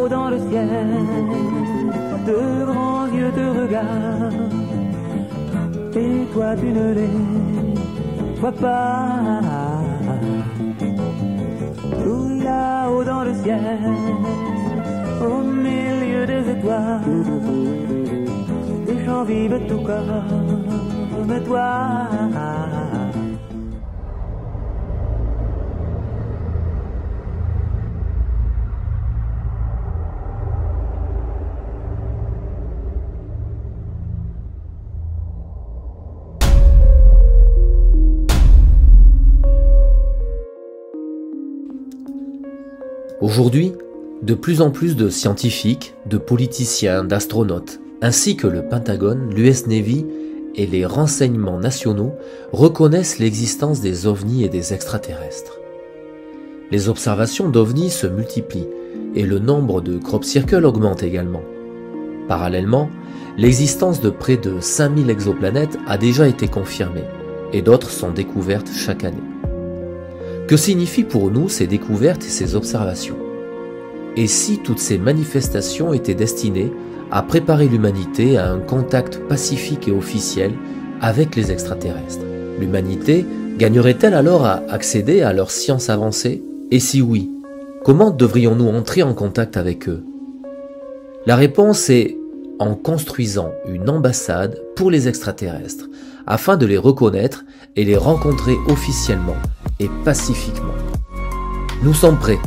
là-haut dans le ciel, de grands yeux te regardent, et toi tu ne les vois pas. Tout là-haut dans le ciel, au milieu des étoiles, des gens vivent tout comme toi. Aujourd'hui, de plus en plus de scientifiques, de politiciens, d'astronautes, ainsi que le Pentagone, l'US Navy et les renseignements nationaux reconnaissent l'existence des ovnis et des extraterrestres. Les observations d'ovnis se multiplient et le nombre de crop circles augmente également. Parallèlement, l'existence de près de 5000 exoplanètes a déjà été confirmée et d'autres sont découvertes chaque année. Que signifient pour nous ces découvertes et ces observations? Et si toutes ces manifestations étaient destinées à préparer l'humanité à un contact pacifique et officiel avec les extraterrestres? L'humanité gagnerait-elle alors à accéder à leur science avancée? Et si oui, comment devrions-nous entrer en contact avec eux? La réponse est en construisant une ambassade pour les extraterrestres, afin de les reconnaître et les rencontrer officiellement et pacifiquement. Nous sommes prêts.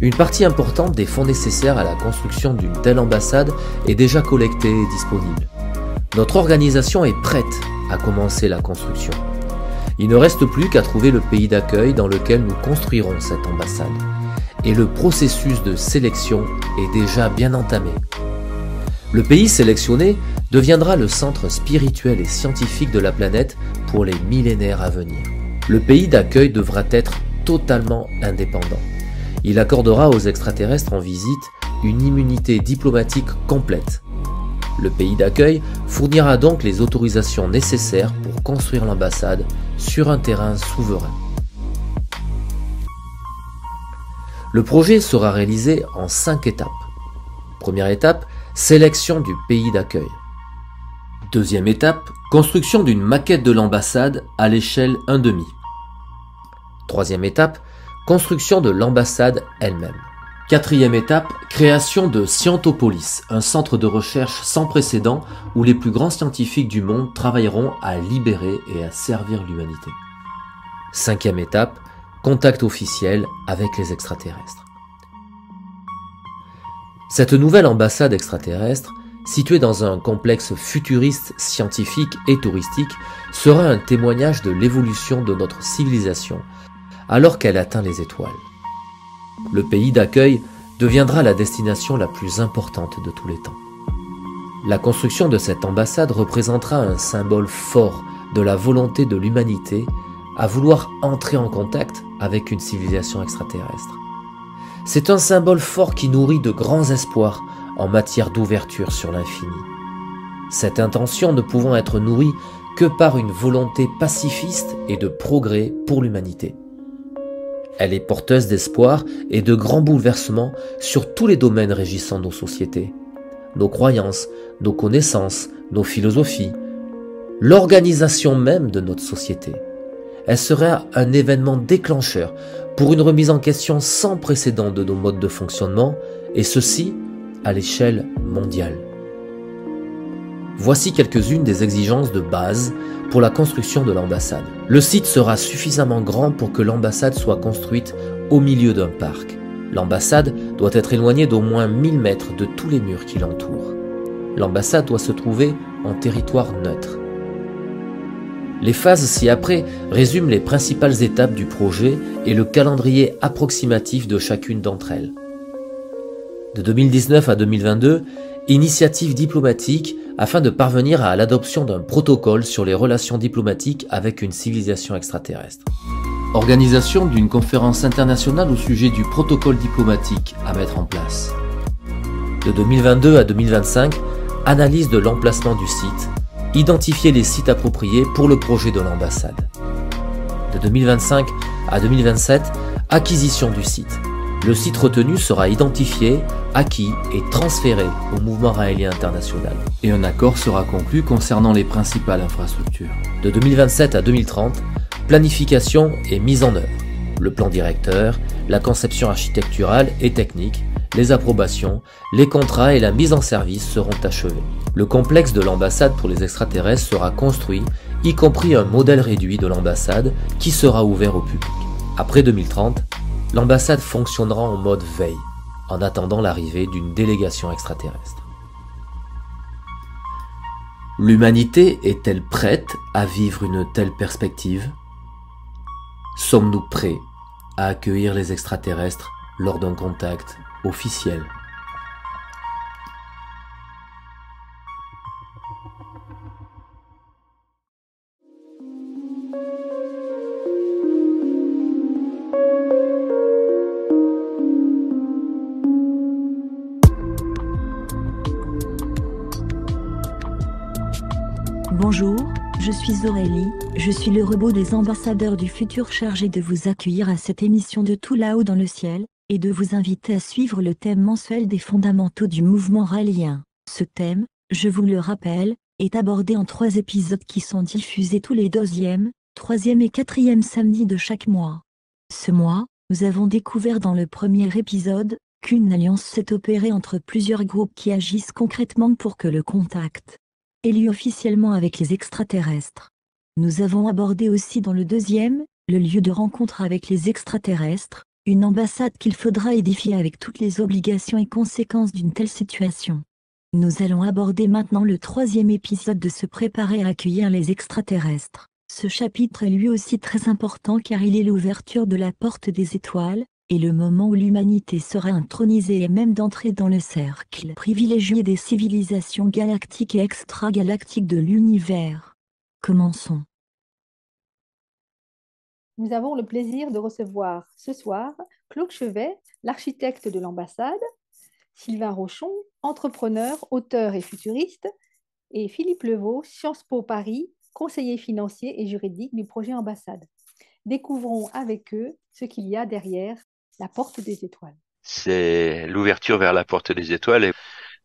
Une partie importante des fonds nécessaires à la construction d'une telle ambassade est déjà collectée et disponible. Notre organisation est prête à commencer la construction. Il ne reste plus qu'à trouver le pays d'accueil dans lequel nous construirons cette ambassade. Et le processus de sélection est déjà bien entamé. Le pays sélectionné deviendra le centre spirituel et scientifique de la planète pour les millénaires à venir. Le pays d'accueil devra être totalement indépendant. Il accordera aux extraterrestres en visite une immunité diplomatique complète. Le pays d'accueil fournira donc les autorisations nécessaires pour construire l'ambassade sur un terrain souverain. Le projet sera réalisé en 5 étapes. Première étape, sélection du pays d'accueil. Deuxième étape, construction d'une maquette de l'ambassade à l'échelle 1,5. Troisième étape, construction de l'ambassade elle-même. Quatrième étape, création de Scientopolis, un centre de recherche sans précédent où les plus grands scientifiques du monde travailleront à libérer et à servir l'humanité. Cinquième étape, contact officiel avec les extraterrestres. Cette nouvelle ambassade extraterrestre, située dans un complexe futuriste, scientifique et touristique, sera un témoignage de l'évolution de notre civilisation, alors qu'elle atteint les étoiles. Le pays d'accueil deviendra la destination la plus importante de tous les temps. La construction de cette ambassade représentera un symbole fort de la volonté de l'humanité à vouloir entrer en contact avec une civilisation extraterrestre. C'est un symbole fort qui nourrit de grands espoirs en matière d'ouverture sur l'infini. Cette intention ne pouvant être nourrie que par une volonté pacifiste et de progrès pour l'humanité. Elle est porteuse d'espoir et de grands bouleversements sur tous les domaines régissant nos sociétés, nos croyances, nos connaissances, nos philosophies, l'organisation même de notre société. Elle sera un événement déclencheur pour une remise en question sans précédent de nos modes de fonctionnement, et ceci à l'échelle mondiale. Voici quelques-unes des exigences de base pour la construction de l'ambassade. Le site sera suffisamment grand pour que l'ambassade soit construite au milieu d'un parc. L'ambassade doit être éloignée d'au moins 1000 mètres de tous les murs qui l'entourent. L'ambassade doit se trouver en territoire neutre. Les phases ci-après résument les principales étapes du projet et le calendrier approximatif de chacune d'entre elles. De 2019 à 2022, initiative diplomatique afin de parvenir à l'adoption d'un protocole sur les relations diplomatiques avec une civilisation extraterrestre. Organisation d'une conférence internationale au sujet du protocole diplomatique à mettre en place. De 2022 à 2025, analyse de l'emplacement du site, identifier les sites appropriés pour le projet de l'ambassade. De 2025 à 2027, acquisition du site. Le site retenu sera identifié, acquis et transféré au mouvement raélien international. Et un accord sera conclu concernant les principales infrastructures. De 2027 à 2030, planification et mise en œuvre. Le plan directeur, la conception architecturale et technique, les approbations, les contrats et la mise en service seront achevés. Le complexe de l'ambassade pour les extraterrestres sera construit, y compris un modèle réduit de l'ambassade qui sera ouvert au public. Après 2030, l'ambassade fonctionnera en mode veille, en attendant l'arrivée d'une délégation extraterrestre. L'humanité est-elle prête à vivre une telle perspective ? Sommes-nous prêts à accueillir les extraterrestres lors d'un contact officiel ? Bonjour, je suis Aurélie, je suis le robot des ambassadeurs du futur chargé de vous accueillir à cette émission de Tout là-haut dans le ciel, et de vous inviter à suivre le thème mensuel des fondamentaux du mouvement raélien. Ce thème, je vous le rappelle, est abordé en 3 épisodes qui sont diffusés tous les 2e, 3e et 4e samedis de chaque mois. Ce mois, nous avons découvert dans le premier épisode, qu'une alliance s'est opérée entre plusieurs groupes qui agissent concrètement pour que le contact ait lieu officiellement avec les extraterrestres. Nous avons abordé aussi dans le 2e, le lieu de rencontre avec les extraterrestres, une ambassade qu'il faudra édifier avec toutes les obligations et conséquences d'une telle situation. Nous allons aborder maintenant le 3e épisode de se préparer à accueillir les extraterrestres. Ce chapitre est lui aussi très important car il est l'ouverture de la porte des étoiles, et le moment où l'humanité sera intronisée et même d'entrer dans le cercle privilégié des civilisations galactiques et extragalactiques de l'univers. Commençons. Nous avons le plaisir de recevoir ce soir Claude Chevet, l'architecte de l'ambassade, Sylvain Rochon, entrepreneur, auteur et futuriste, et Philippe Levaux, Sciences Po Paris, conseiller financier et juridique du projet Ambassade. Découvrons avec eux ce qu'il y a derrière la porte des étoiles. C'est l'ouverture vers la porte des étoiles. Et,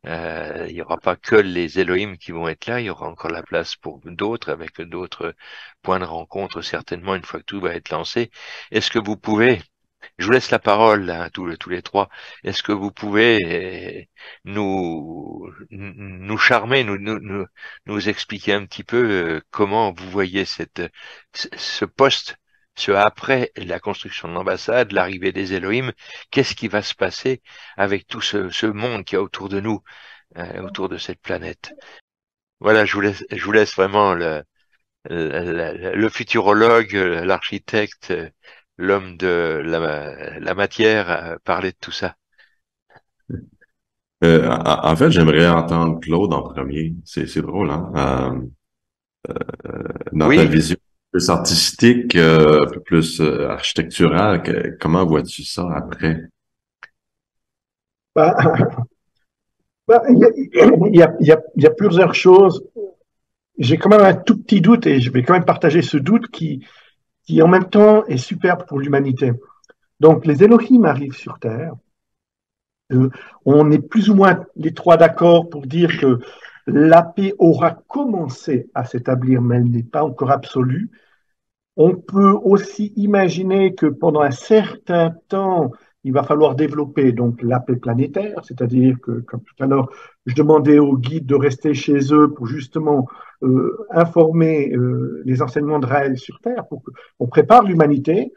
il n'y aura pas que les Elohim qui vont être là, il y aura encore la place pour d'autres, avec d'autres points de rencontre certainement une fois que tout va être lancé. Est-ce que vous pouvez, je vous laisse la parole là, tous les trois, est-ce que vous pouvez nous charmer, nous expliquer un petit peu comment vous voyez ce poste, ce après la construction de l'ambassade, l'arrivée des Elohim, qu'est-ce qui va se passer avec tout ce monde qui est autour de nous, autour de cette planète. Voilà, je vous laisse vraiment le futurologue, l'architecte, l'homme de la matière parler de tout ça. En fait, j'aimerais entendre Claude en premier. C'est drôle, hein? Dans Oui. Ta vision plus artistique, un peu plus architecturale, comment vois-tu ça après? Il y a plusieurs choses. J'ai quand même un tout petit doute et je vais quand même partager ce doute qui en même temps est superbe pour l'humanité. Donc, les Elohim arrivent sur Terre. On est plus ou moins les trois d'accord pour dire que la paix aura commencé à s'établir, mais elle n'est pas encore absolue. On peut aussi imaginer que pendant un certain temps, il va falloir développer donc la paix planétaire, c'est-à-dire que, comme tout à l'heure, je demandais aux guides de rester chez eux pour justement informer les enseignements de Raël sur Terre, pour qu'on prépare l'humanité.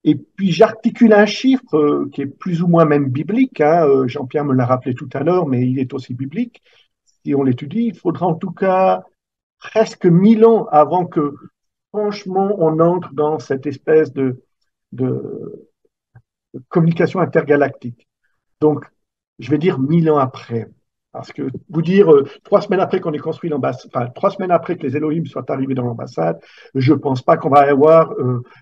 Et puis j'articule un chiffre qui est plus ou moins même biblique, hein, Jean-Pierre me l'a rappelé tout à l'heure, mais il est aussi biblique. Si on l'étudie, il faudra en tout cas presque 1000 ans avant que, franchement, on entre dans cette espèce de communication intergalactique. Donc, je vais dire 1000 ans après. Parce que vous dire 3 semaines après qu'on ait construit l'ambassade, enfin 3 semaines après que les Elohim soient arrivés dans l'ambassade, je pense pas qu'on va avoir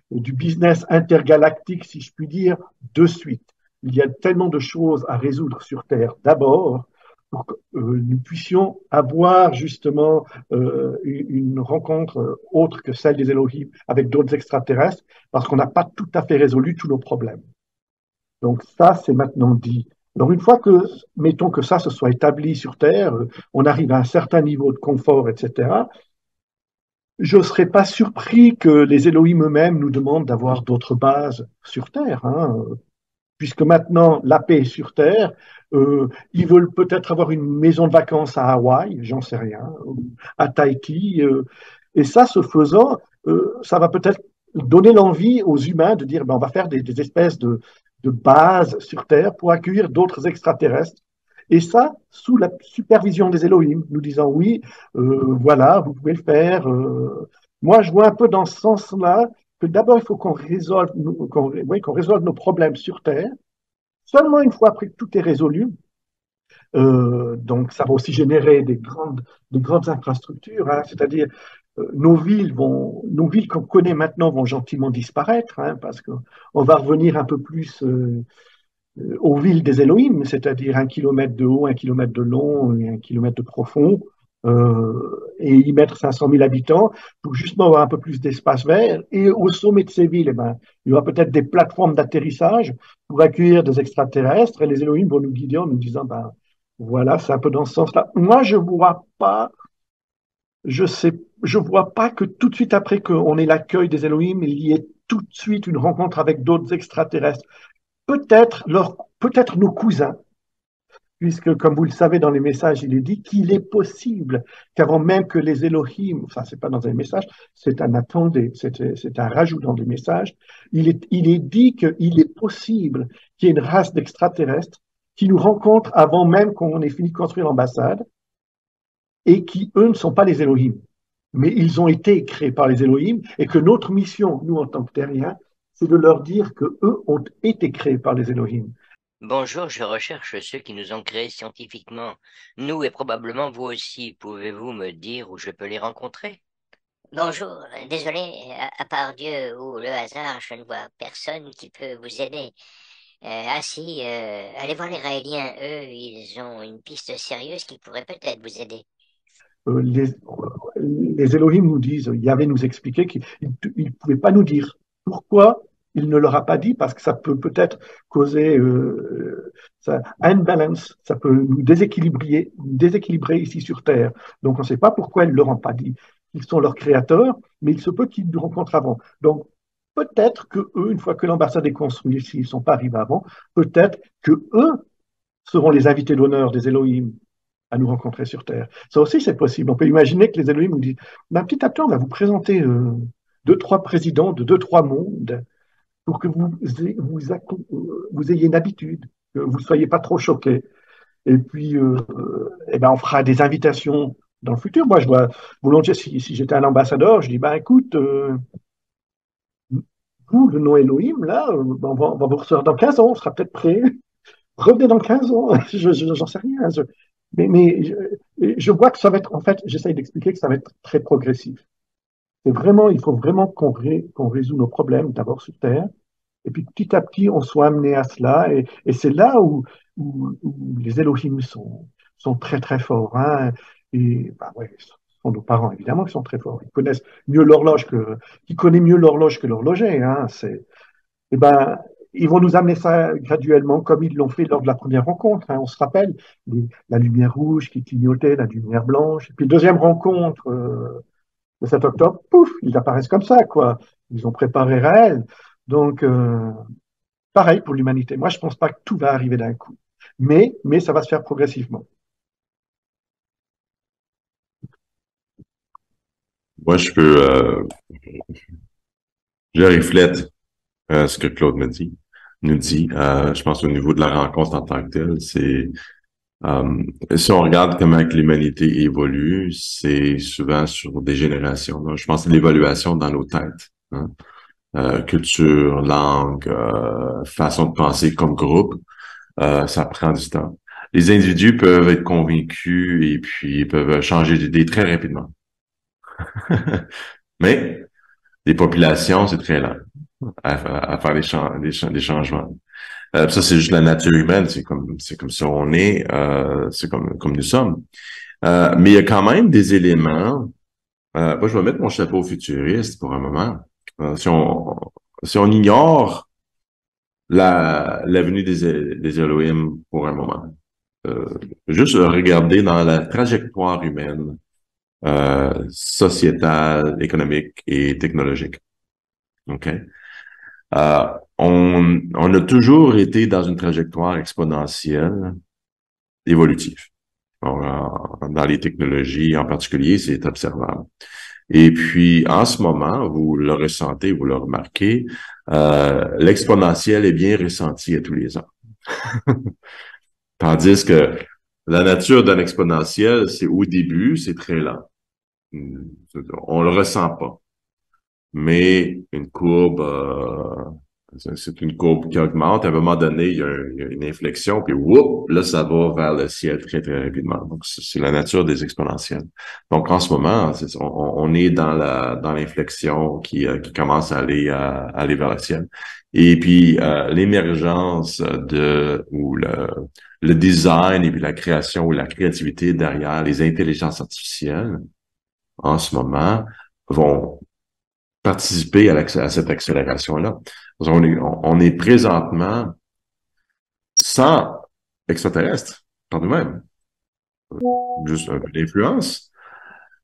du business intergalactique, si je puis dire, de suite. Il y a tellement de choses à résoudre sur Terre d'abord pour que nous puissions avoir justement une rencontre autre que celle des Elohim avec d'autres extraterrestres, parce qu'on n'a pas tout à fait résolu tous nos problèmes. Donc ça, c'est maintenant dit. Alors une fois que, mettons que ça se soit établi sur Terre, on arrive à un certain niveau de confort, etc., je ne serais pas surpris que les Elohim eux-mêmes nous demandent d'avoir d'autres bases sur Terre, hein, puisque maintenant la paix est sur Terre. Ils veulent peut-être avoir une maison de vacances à Hawaï, j'en sais rien, à Tahiti. Et ça, ce faisant, ça va peut-être donner l'envie aux humains de dire ben, on va faire des espèces de bases sur Terre pour accueillir d'autres extraterrestres. Et ça, sous la supervision des Elohim, nous disant oui, voilà, vous pouvez le faire. Moi, je vois un peu dans ce sens-là que d'abord, il faut qu'on résolve, oui, qu'on résolve nos problèmes sur Terre. Seulement une fois après que tout est résolu, donc ça va aussi générer des grandes infrastructures, hein, c'est-à-dire nos villes qu'on connaît maintenant vont gentiment disparaître, hein, parce qu'on va revenir un peu plus aux villes des Elohim, c'est-à-dire 1 kilomètre de haut, 1 kilomètre de long et 1 kilomètre de profond, et y mettre 500 000 habitants pour justement avoir un peu plus d'espace vert. Et au sommet de ces villes, eh ben, il y aura peut-être des plateformes d'atterrissage pour accueillir des extraterrestres et les Elohim vont nous guider en nous disant, ben, voilà, c'est un peu dans ce sens-là. Moi, je vois pas que tout de suite après qu'on ait l'accueil des Elohim, il y ait tout de suite une rencontre avec d'autres extraterrestres. Peut-être nos cousins, puisque, comme vous le savez, dans les messages, il est dit qu'il est possible qu'avant même que les Elohim, enfin, c'est pas dans un message, c'est un attendez, c'est un rajout dans les messages, il est dit qu'il est possible qu'il y ait une race d'extraterrestres qui nous rencontre avant même qu'on ait fini de construire l'ambassade et qui, eux, ne sont pas les Elohim. Mais ils ont été créés par les Elohim et que notre mission, nous, en tant que terriens, c'est de leur dire que eux ont été créés par les Elohim. Bonjour, je recherche ceux qui nous ont créés scientifiquement. Nous et probablement vous aussi. Pouvez-vous me dire où je peux les rencontrer? Bonjour, désolé, à part Dieu ou le hasard, je ne vois personne qui peut vous aider. Si, allez voir les Raéliens, eux, ils ont une piste sérieuse qui pourrait peut-être vous aider. Euh, les, les Elohim nous disent, Yahvé nous expliquait qu'il ne pouvait pas nous dire pourquoi il ne leur a pas dit, parce que ça peut peut-être causer ça, imbalance, ça peut nous déséquilibrer ici sur Terre. Donc on ne sait pas pourquoi ils ne leur ont pas dit. Ils sont leurs créateurs, mais il se peut qu'ils nous rencontrent avant. Donc peut-être que eux, une fois que l'ambassade est construite, s'ils ne sont pas arrivés avant, peut-être que eux seront les invités d'honneur des Elohim à nous rencontrer sur Terre. Ça aussi, c'est possible. On peut imaginer que les Elohim nous disent, ben, petit à petit, on va vous présenter deux, trois présidents de deux, trois mondes pour que vous ayez une habitude, que vous ne soyez pas trop choqués. Et puis, eh ben, on fera des invitations dans le futur. Moi, je vois volontiers, si j'étais un ambassadeur, je dis, ben, écoute, vous, le nom Elohim, là, on va vous recevoir dans 15 ans, on sera peut-être prêt. Revenez dans 15 ans, j'en sais rien. Je vois que ça va être, en fait, j'essaye d'expliquer que ça va être très progressif. Il faut vraiment qu'on résout nos problèmes d'abord sur Terre, et puis petit à petit, on soit amené à cela, et c'est là où les Elohim sont très très forts, hein, et bah ouais, ce sont nos parents évidemment qui sont très forts. Qui connaît mieux l'horloge que l'horloger, hein. Eh ben, ils vont nous amener ça graduellement, comme ils l'ont fait lors de la première rencontre, hein. On se rappelle, la lumière rouge qui clignotait, la lumière blanche. Et puis, deuxième rencontre, le 7 octobre, pouf, ils apparaissent comme ça, quoi. Ils ont préparé Raël. Donc, pareil pour l'humanité. Moi, je pense pas que tout va arriver d'un coup. Mais ça va se faire progressivement. Moi, je reflète ce que Claude nous dit. Je pense au niveau de la rencontre en tant que telle, si on regarde comment que l'humanité évolue, c'est souvent sur des générations. Donc, je pense à l'évaluation dans nos têtes, hein. Culture, langue, façon de penser comme groupe, ça prend du temps. Les individus peuvent être convaincus et puis peuvent changer d'idée très rapidement. Mais les populations, c'est très lent à faire des changements. Ça, c'est juste la nature humaine, c'est comme ça on est, c'est comme nous sommes. Mais il y a quand même des éléments. Moi, je vais mettre mon chapeau futuriste pour un moment. Si on ignore la venue des Elohim pour un moment. Juste regarder dans la trajectoire humaine, sociétale, économique et technologique. OK? On a toujours été dans une trajectoire exponentielle évolutive. Dans les technologies en particulier, c'est observable. Et puis, en ce moment, vous le ressentez, vous le remarquez, l'exponentiel est bien ressenti à tous les ans. Tandis que la nature d'un exponentiel, c'est au début, c'est très lent. On le ressent pas. Mais une courbe, c'est une courbe qui augmente. À un moment donné, il y a une inflexion, puis whoop, là, ça va vers le ciel très, très rapidement. Donc, c'est la nature des exponentielles. Donc, en ce moment, on est dans l'inflexion qui commence à aller vers le ciel. Et puis, l'émergence ou le design et puis la création ou la créativité derrière les intelligences artificielles, en ce moment, vont participer à cette accélération-là. On est présentement sans extraterrestres par nous-mêmes. Juste un peu d'influence.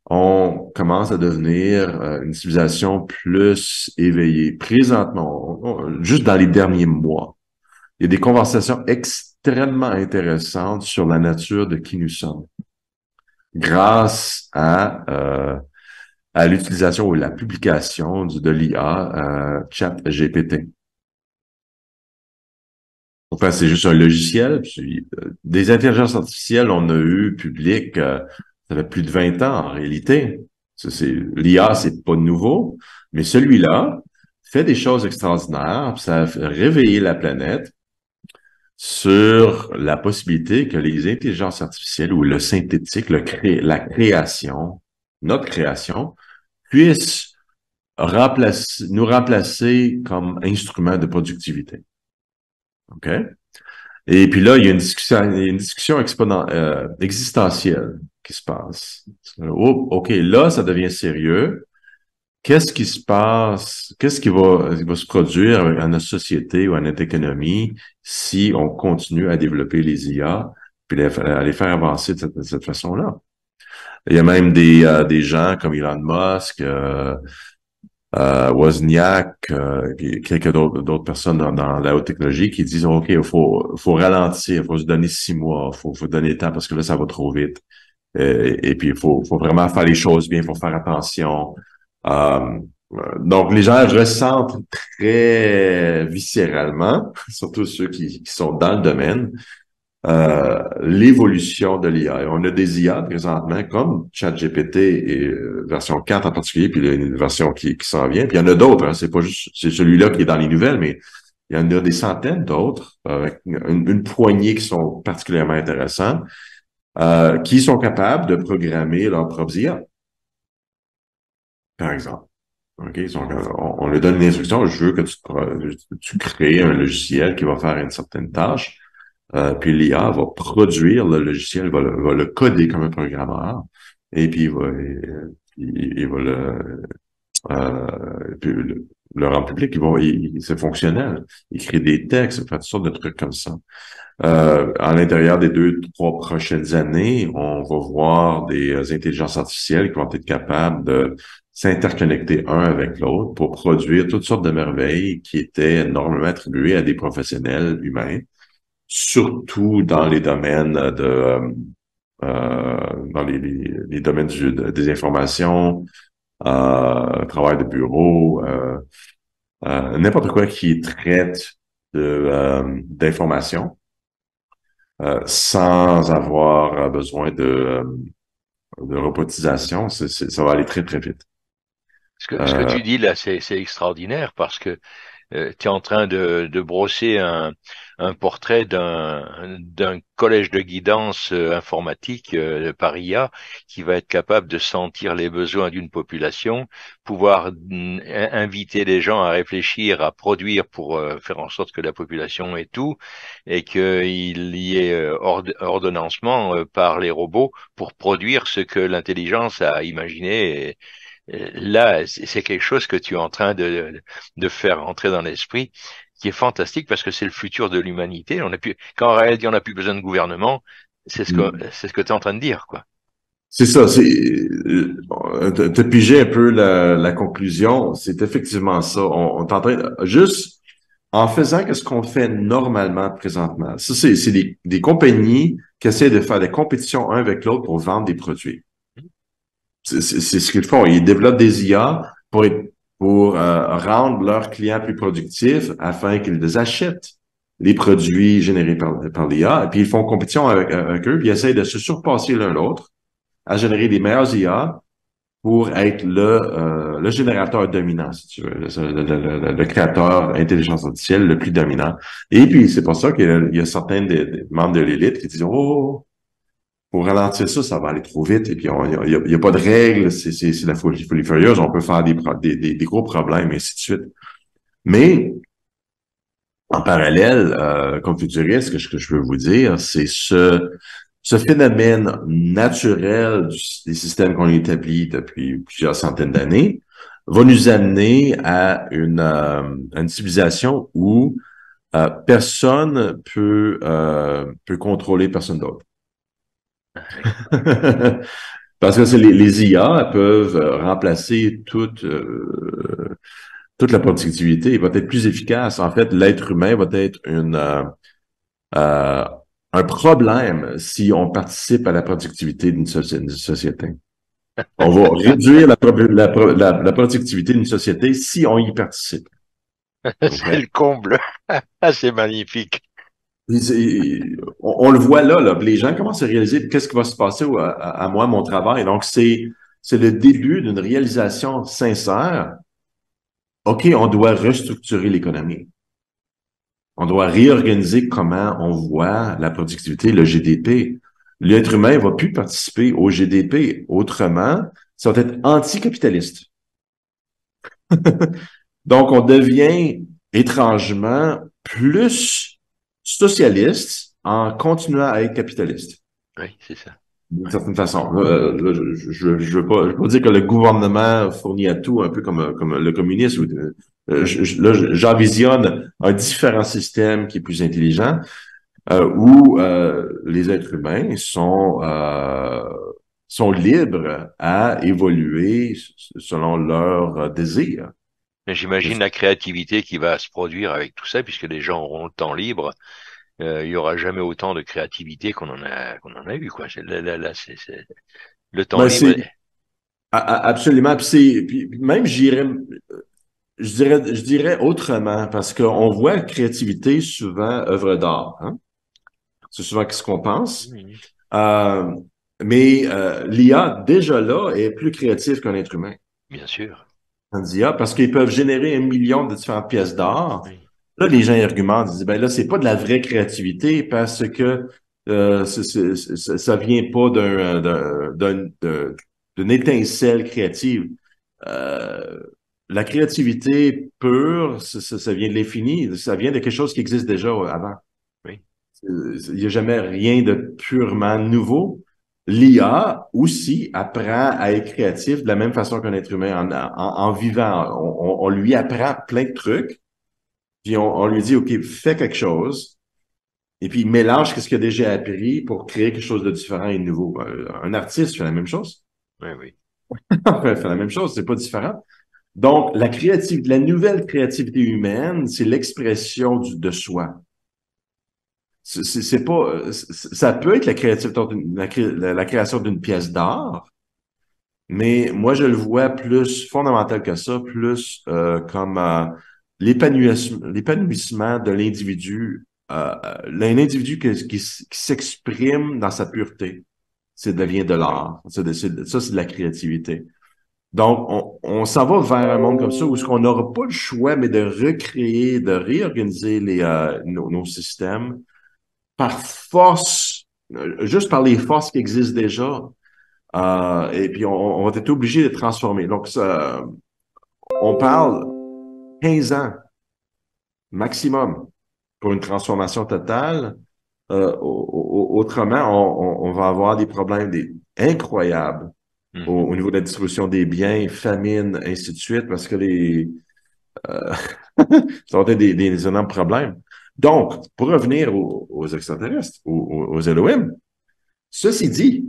On commence à devenir une civilisation plus éveillée. Présentement, juste dans les derniers mois, il y a des conversations extrêmement intéressantes sur la nature de qui nous sommes. Grâce à l'utilisation ou la publication de l'IA ChatGPT. Enfin, c'est juste un logiciel. Puis, des intelligences artificielles, on a eu public, ça fait plus de 20 ans en réalité. L'IA, c'est pas nouveau, mais celui-là fait des choses extraordinaires. Puis ça a réveillé la planète sur la possibilité que les intelligences artificielles ou le synthétique, la création, notre création, puisse nous remplacer comme instrument de productivité. OK? Et puis là, il y a une discussion existentielle qui se passe. Oh, OK, là, ça devient sérieux. Qu'est-ce qui se passe? Qu'est-ce qui va se produire à notre société ou à notre économie si on continue à développer les IA puis à les faire avancer de cette façon-là? Il y a même des gens comme Elon Musk, Wozniak, quelques d'autres personnes dans la haute technologie qui disent OK, il faut ralentir, il faut se donner 6 mois, faut donner le temps parce que là, ça va trop vite. Et puis, il faut vraiment faire les choses bien, il faut faire attention. Donc, les gens ressentent très viscéralement, surtout ceux qui sont dans le domaine, l'évolution de l'IA. On a des IA présentement comme ChatGPT et version 4 en particulier, puis il y a une version qui s'en vient. Puis il y en a d'autres, hein, c'est pas juste c'est celui-là qui est dans les nouvelles, mais il y en a des centaines d'autres, avec une poignée qui sont particulièrement intéressants, qui sont capables de programmer leurs propres IA, par exemple. Okay, on leur donne une instruction, je veux que tu crées un logiciel qui va faire une certaine tâche. Puis l'IA va produire le logiciel, va le coder comme un programmeur, et puis il va le rendre public. C'est fonctionnel. Il crée des textes, il fait toutes sortes de trucs comme ça. À l'intérieur des 2-3 prochaines années, on va voir des intelligences artificielles qui vont être capables de s'interconnecter un avec l'autre pour produire toutes sortes de merveilles qui étaient normalement attribuées à des professionnels humains, surtout dans les domaines dans les domaines des informations, travail de bureau, n'importe quoi qui traite d'informations sans avoir besoin de robotisation, ça va aller très, très vite. Ce que tu dis là, c'est extraordinaire parce que tu es en train de brosser un portrait d'un collège de guidance informatique par IA qui va être capable de sentir les besoins d'une population, pouvoir inviter les gens à réfléchir, à produire pour faire en sorte que la population ait tout et qu'il y ait ordonnancement par les robots pour produire ce que l'intelligence a imaginé. Là, c'est quelque chose que tu es en train de faire entrer dans l'esprit qui est fantastique parce que c'est le futur de l'humanité. Quand en réalité on n'a plus besoin de gouvernement, c'est ce que tu es en train de dire, quoi. C'est ça, t'as pigé un peu la conclusion, c'est effectivement ça. On est en train juste en faisant ce qu'on fait normalement présentement. Ça, c'est des compagnies qui essaient de faire des compétitions un avec l'autre pour vendre des produits. C'est ce qu'ils font. Ils développent des IA pour rendre leurs clients plus productifs afin qu'ils les achètent les produits générés par l'IA. Et puis ils font compétition avec eux, puis ils essayent de se surpasser l'un l'autre à générer des meilleurs IA pour être le générateur dominant, si tu veux, le créateur intelligence artificielle le plus dominant. Et puis, c'est pour ça qu'il y a certains des membres de l'élite qui disent, oh, pour ralentir ça, ça va aller trop vite. Et puis, il y a pas de règles, c'est la folie furieuse, on peut faire des gros problèmes, et ainsi de suite. Mais, en parallèle, comme futuriste, ce que je veux vous dire, c'est ce phénomène naturel des systèmes qu'on établit depuis plusieurs centaines d'années va nous amener à une civilisation où personne peut contrôler personne d'autre. Parce que les IA peuvent remplacer toute la productivité et va être plus efficace. En fait, l'être humain va être un problème si on participe à la productivité d'une société. On va réduire la productivité d'une société si on y participe. C'est le comble. C'est magnifique. On le voit là, les gens commencent à réaliser qu'est-ce qui va se passer à moi, mon travail. Donc, c'est le début d'une réalisation sincère. OK, on doit restructurer l'économie. On doit réorganiser comment on voit la productivité, le GDP. L'être humain va plus participer au GDP. Autrement, ça va être anticapitaliste. Donc, on devient étrangement plus socialiste en continuant à être capitaliste. Oui, c'est ça. D'une certaine façon. Je veux pas dire que le gouvernement fournit à tout, un peu comme le communisme. J'envisionne un différent système qui est plus intelligent, où les êtres humains sont libres à évoluer selon leurs désirs. J'imagine la créativité qui va se produire avec tout ça, puisque les gens auront le temps libre. Il y aura jamais autant de créativité qu'on en a eu, quoi. Là, c'est le temps libre. Absolument. Puis même je dirais autrement, parce qu'on voit créativité souvent œuvre d'art. Hein? C'est souvent ce qu'on pense. Mais l'IA, déjà là, est plus créative qu'un être humain. Bien sûr. l'IA, parce qu'ils peuvent générer 1 million de différentes pièces d'art. Oui. Là, les gens argumentent, ils disent, ben là, c'est pas de la vraie créativité parce que ça vient pas d'une étincelle créative. La créativité pure, ça vient de l'infini, ça vient de quelque chose qui existe déjà avant. Oui. Il n'y a jamais rien de purement nouveau. L'IA aussi apprend à être créatif de la même façon qu'un être humain en vivant. On lui apprend plein de trucs, puis on lui dit, OK, fais quelque chose, et puis il mélange ce qu'il a déjà appris pour créer quelque chose de différent et de nouveau. Un artiste fait la même chose. Oui, oui. Fait la même chose, c'est pas différent. Donc, la nouvelle créativité humaine, c'est l'expression de soi. C'est pas, ça peut être la créativité, la création d'une pièce d'art, mais moi, je le vois plus fondamental que ça, plus comme l'épanouissement de l'individu, l'individu qui s'exprime dans sa pureté. Ça devient de l'art. Ça, c'est de la créativité. Donc, on s'en va vers un monde comme ça où on n'aura pas le choix, mais de recréer, de réorganiser nos systèmes par force, juste par les forces qui existent déjà. Et puis, on va être obligé de transformer. Donc, on parle 15 ans maximum pour une transformation totale. Autrement, on va avoir des problèmes incroyables au niveau de la distribution des biens, famine, ainsi de suite, parce que euh, ça va être des énormes problèmes. Donc, pour revenir aux extraterrestres, aux Elohim, ceci dit,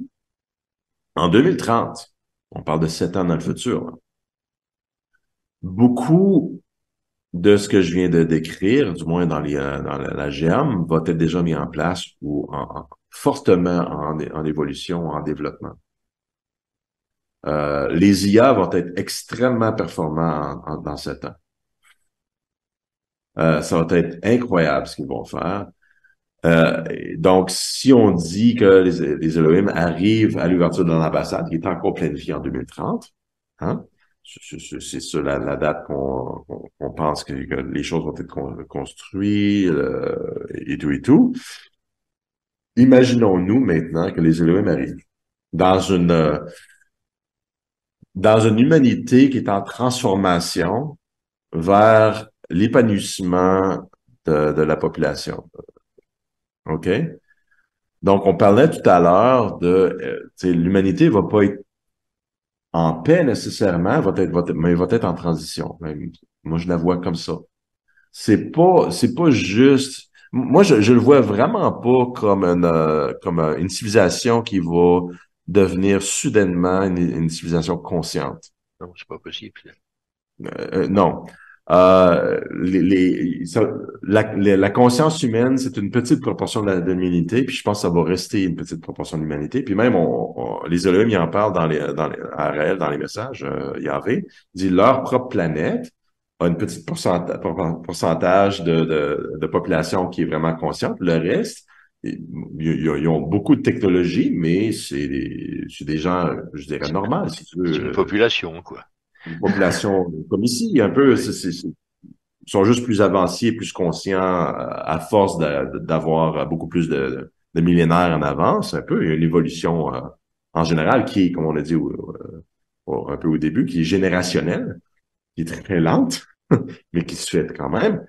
en 2030, on parle de 7 ans dans le futur, là, beaucoup de ce que je viens de décrire, du moins dans la GM, va être déjà mis en place ou fortement en évolution, en développement. Les IA vont être extrêmement performants dans 7 ans. Ça va être incroyable ce qu'ils vont faire. Donc, si on dit que les Elohim arrivent à l'ouverture de l'ambassade, qui est encore planifiée en 2030, hein, c'est ça la date qu'on pense que les choses vont être construites et tout et tout. Imaginons-nous maintenant que les Elohim arrivent dans une humanité qui est en transformation vers l'épanouissement de la population. OK? Donc, on parlait tout à l'heure l'humanité va pas être en paix nécessairement, mais va être en transition. Moi, je la vois comme ça. C'est pas juste. Moi, je le vois vraiment pas comme une civilisation qui va devenir soudainement une civilisation consciente. Non, c'est pas possible. Non. La conscience humaine, c'est une petite proportion de l'humanité, puis je pense que ça va rester une petite proportion de l'humanité. Puis même, les Elohim, ils en parlent à Raël, dans les messages, Yahvé, dit leur propre planète a une petite pourcentage de population qui est vraiment consciente. Le reste, ils ont beaucoup de technologie, mais c'est des gens, je dirais, normaux, si tu veux. C'est une population, quoi. Une population comme ici, un peu, ils sont juste plus avancés, plus conscients à force d'avoir beaucoup plus de millénaires en avance, un peu. Il y a une évolution en général qui est, comme on a dit un peu au début, qui est générationnelle, qui est très lente, mais qui se fait quand même.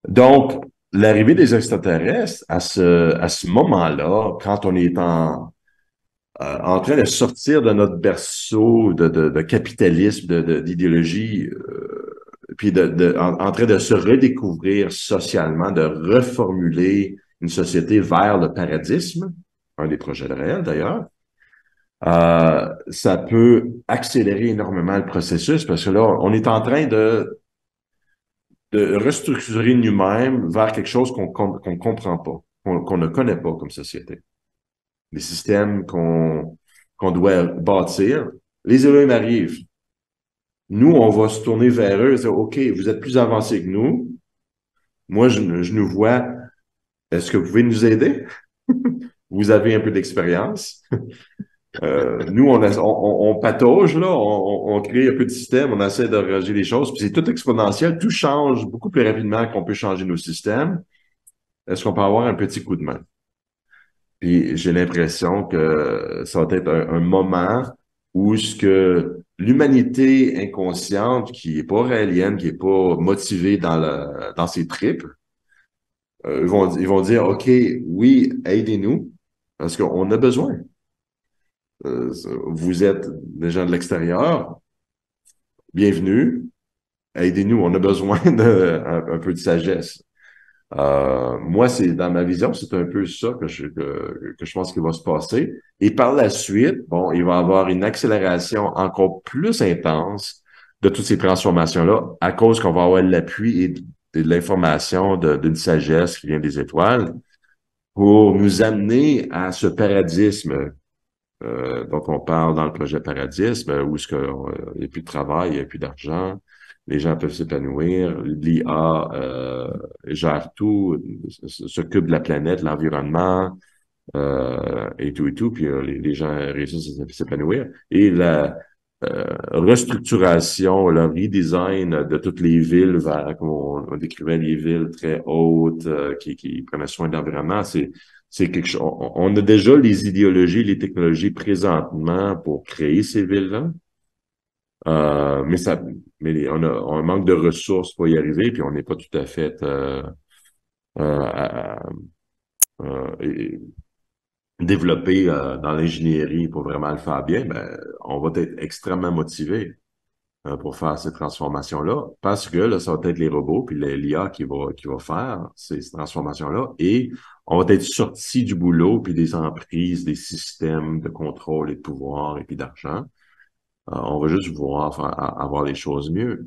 Donc, l'arrivée des extraterrestres, à ce moment-là, quand on est en train de sortir de notre berceau de capitalisme, d'idéologie, puis en train de se redécouvrir socialement, de reformuler une société vers le paradisme, un des projets de Réel d'ailleurs, ça peut accélérer énormément le processus parce que là, on est en train de restructurer nous-mêmes vers quelque chose qu'on comprend pas, qu'on ne connaît pas comme société. Les systèmes qu'on doit bâtir. Les Elohim arrivent. Nous, on va se tourner vers eux et dire, OK, vous êtes plus avancés que nous. Moi, je nous vois. Est-ce que vous pouvez nous aider? Vous avez un peu d'expérience. Nous, on patauge, là, on crée un peu de système, on essaie d'enrager les choses, puis c'est tout exponentiel, tout change beaucoup plus rapidement qu'on peut changer nos systèmes. Est-ce qu'on peut avoir un petit coup de main? Puis j'ai l'impression que ça va être un moment où ce que l'humanité inconsciente, qui est pas réalienne, qui est pas motivée dans ses tripes, ils vont dire, OK, oui, aidez-nous, parce qu'on a besoin. Vous êtes des gens de l'extérieur, bienvenue, aidez-nous, on a besoin un peu de sagesse. Moi, dans ma vision, c'est un peu ça que je pense qu'il va se passer. Et par la suite, bon, il va y avoir une accélération encore plus intense de toutes ces transformations-là à cause qu'on va avoir l'appui et de l'information d'une sagesse qui vient des étoiles pour nous amener à ce paradisme dont on parle dans le projet Paradisme, où il n'y a plus de travail, il n'y a plus d'argent, les gens peuvent s'épanouir, l'IA gère tout, s'occupe de la planète, l'environnement, et tout, puis les gens réussissent à s'épanouir. Et la restructuration, le redesign de toutes les villes comme on décrivait les villes très hautes qui prenaient soin de l'environnement, c'est quelque chose. On a déjà les idéologies, les technologies présentement pour créer ces villes-là. Mais on a un manque de ressources pour y arriver, puis on n'est pas tout à fait développé dans l'ingénierie pour vraiment le faire bien. Ben, on va être extrêmement motivé. pour faire cette transformation-là, parce que là, ça va être les robots puis l'IA qui va faire ces transformations-là, et on va être sorti du boulot puis des emprises, des systèmes de contrôle et de pouvoir et puis d'argent. On va juste vouloir avoir les choses mieux.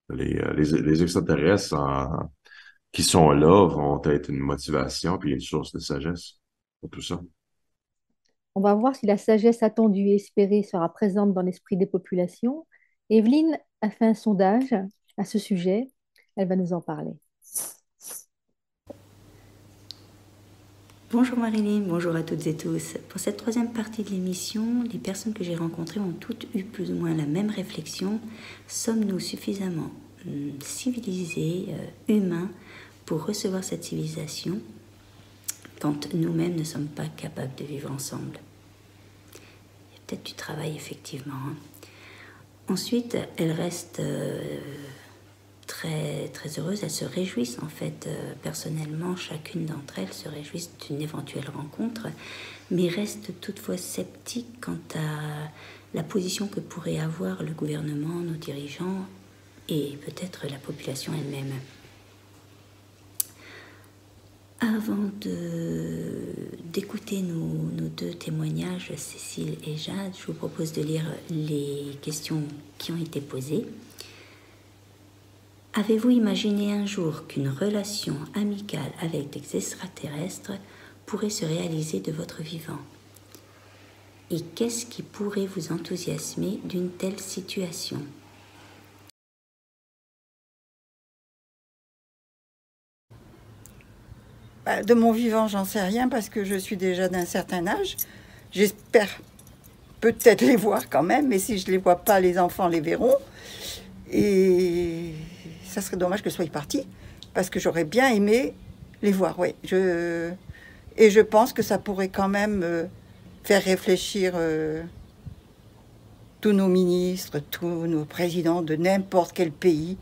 Les extraterrestres qui sont là vont être une motivation puis une source de sagesse pour tout ça. On va voir si la sagesse attendue et espérée sera présente dans l'esprit des populations. Evelyne a fait un sondage à ce sujet. Elle va nous en parler. Bonjour Marilyn, bonjour à toutes et tous. Pour cette troisième partie de l'émission, les personnes que j'ai rencontrées ont toutes eu plus ou moins la même réflexion. Sommes-nous suffisamment civilisés, humains, pour recevoir cette civilisation quand nous-mêmes ne sommes pas capables de vivre ensemble? Il y a peut-être du travail, effectivement. Ensuite, elles restent très, très heureuses. Elles se réjouissent, en fait, personnellement, chacune d'entre elles se réjouissent d'une éventuelle rencontre, mais restent toutefois sceptiques quant à la position que pourrait avoir le gouvernement, nos dirigeants et peut-être la population elle-même. Avant d'écouter nos deux témoignages, Cécile et Jade, je vous propose de lire les questions qui ont été posées. Avez-vous imaginé un jour qu'une relation amicale avec des extraterrestres pourrait se réaliser de votre vivant? Et qu'est-ce qui pourrait vous enthousiasmer d'une telle situation? De mon vivant, j'en sais rien parce que je suis déjà d'un certain âge. J'espère peut-être les voir quand même, mais si je ne les vois pas, les enfants les verront. Et ça serait dommage que je sois partie parce que j'aurais bien aimé les voir, oui. Et je pense que ça pourrait quand même faire réfléchir tous nos ministres, tous nos présidents de n'importe quel pays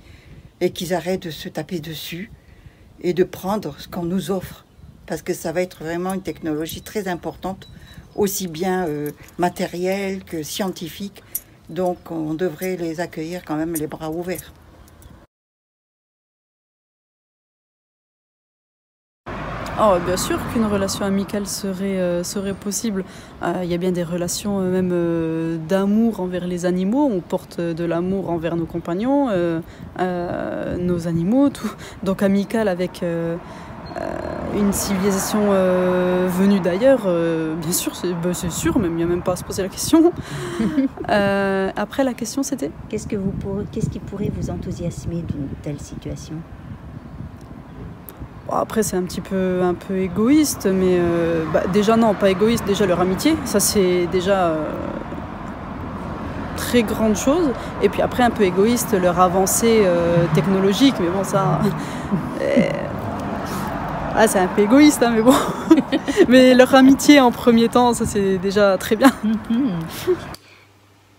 et qu'ils arrêtent de se taper dessus et de prendre ce qu'on nous offre, parce que ça va être vraiment une technologie très importante, aussi bien matérielle que scientifique, donc on devrait les accueillir quand même les bras ouverts. Oh, bien sûr qu'une relation amicale serait possible. Il y a bien des relations même d'amour envers les animaux. On porte de l'amour envers nos compagnons, nos animaux, tout. Donc amicale avec une civilisation venue d'ailleurs, bien sûr, c'est sûr, même il n'y a même pas à se poser la question. Après, la question c'était qu'est-ce qui pourrait vous enthousiasmer d'une telle situation? Après, c'est un peu égoïste, mais déjà non, pas égoïste, déjà leur amitié, ça c'est déjà très grande chose. Et puis après, un peu égoïste, leur avancée technologique, mais bon, ça... c'est un peu égoïste, hein, mais bon. Mais leur amitié en premier temps, ça c'est déjà très bien.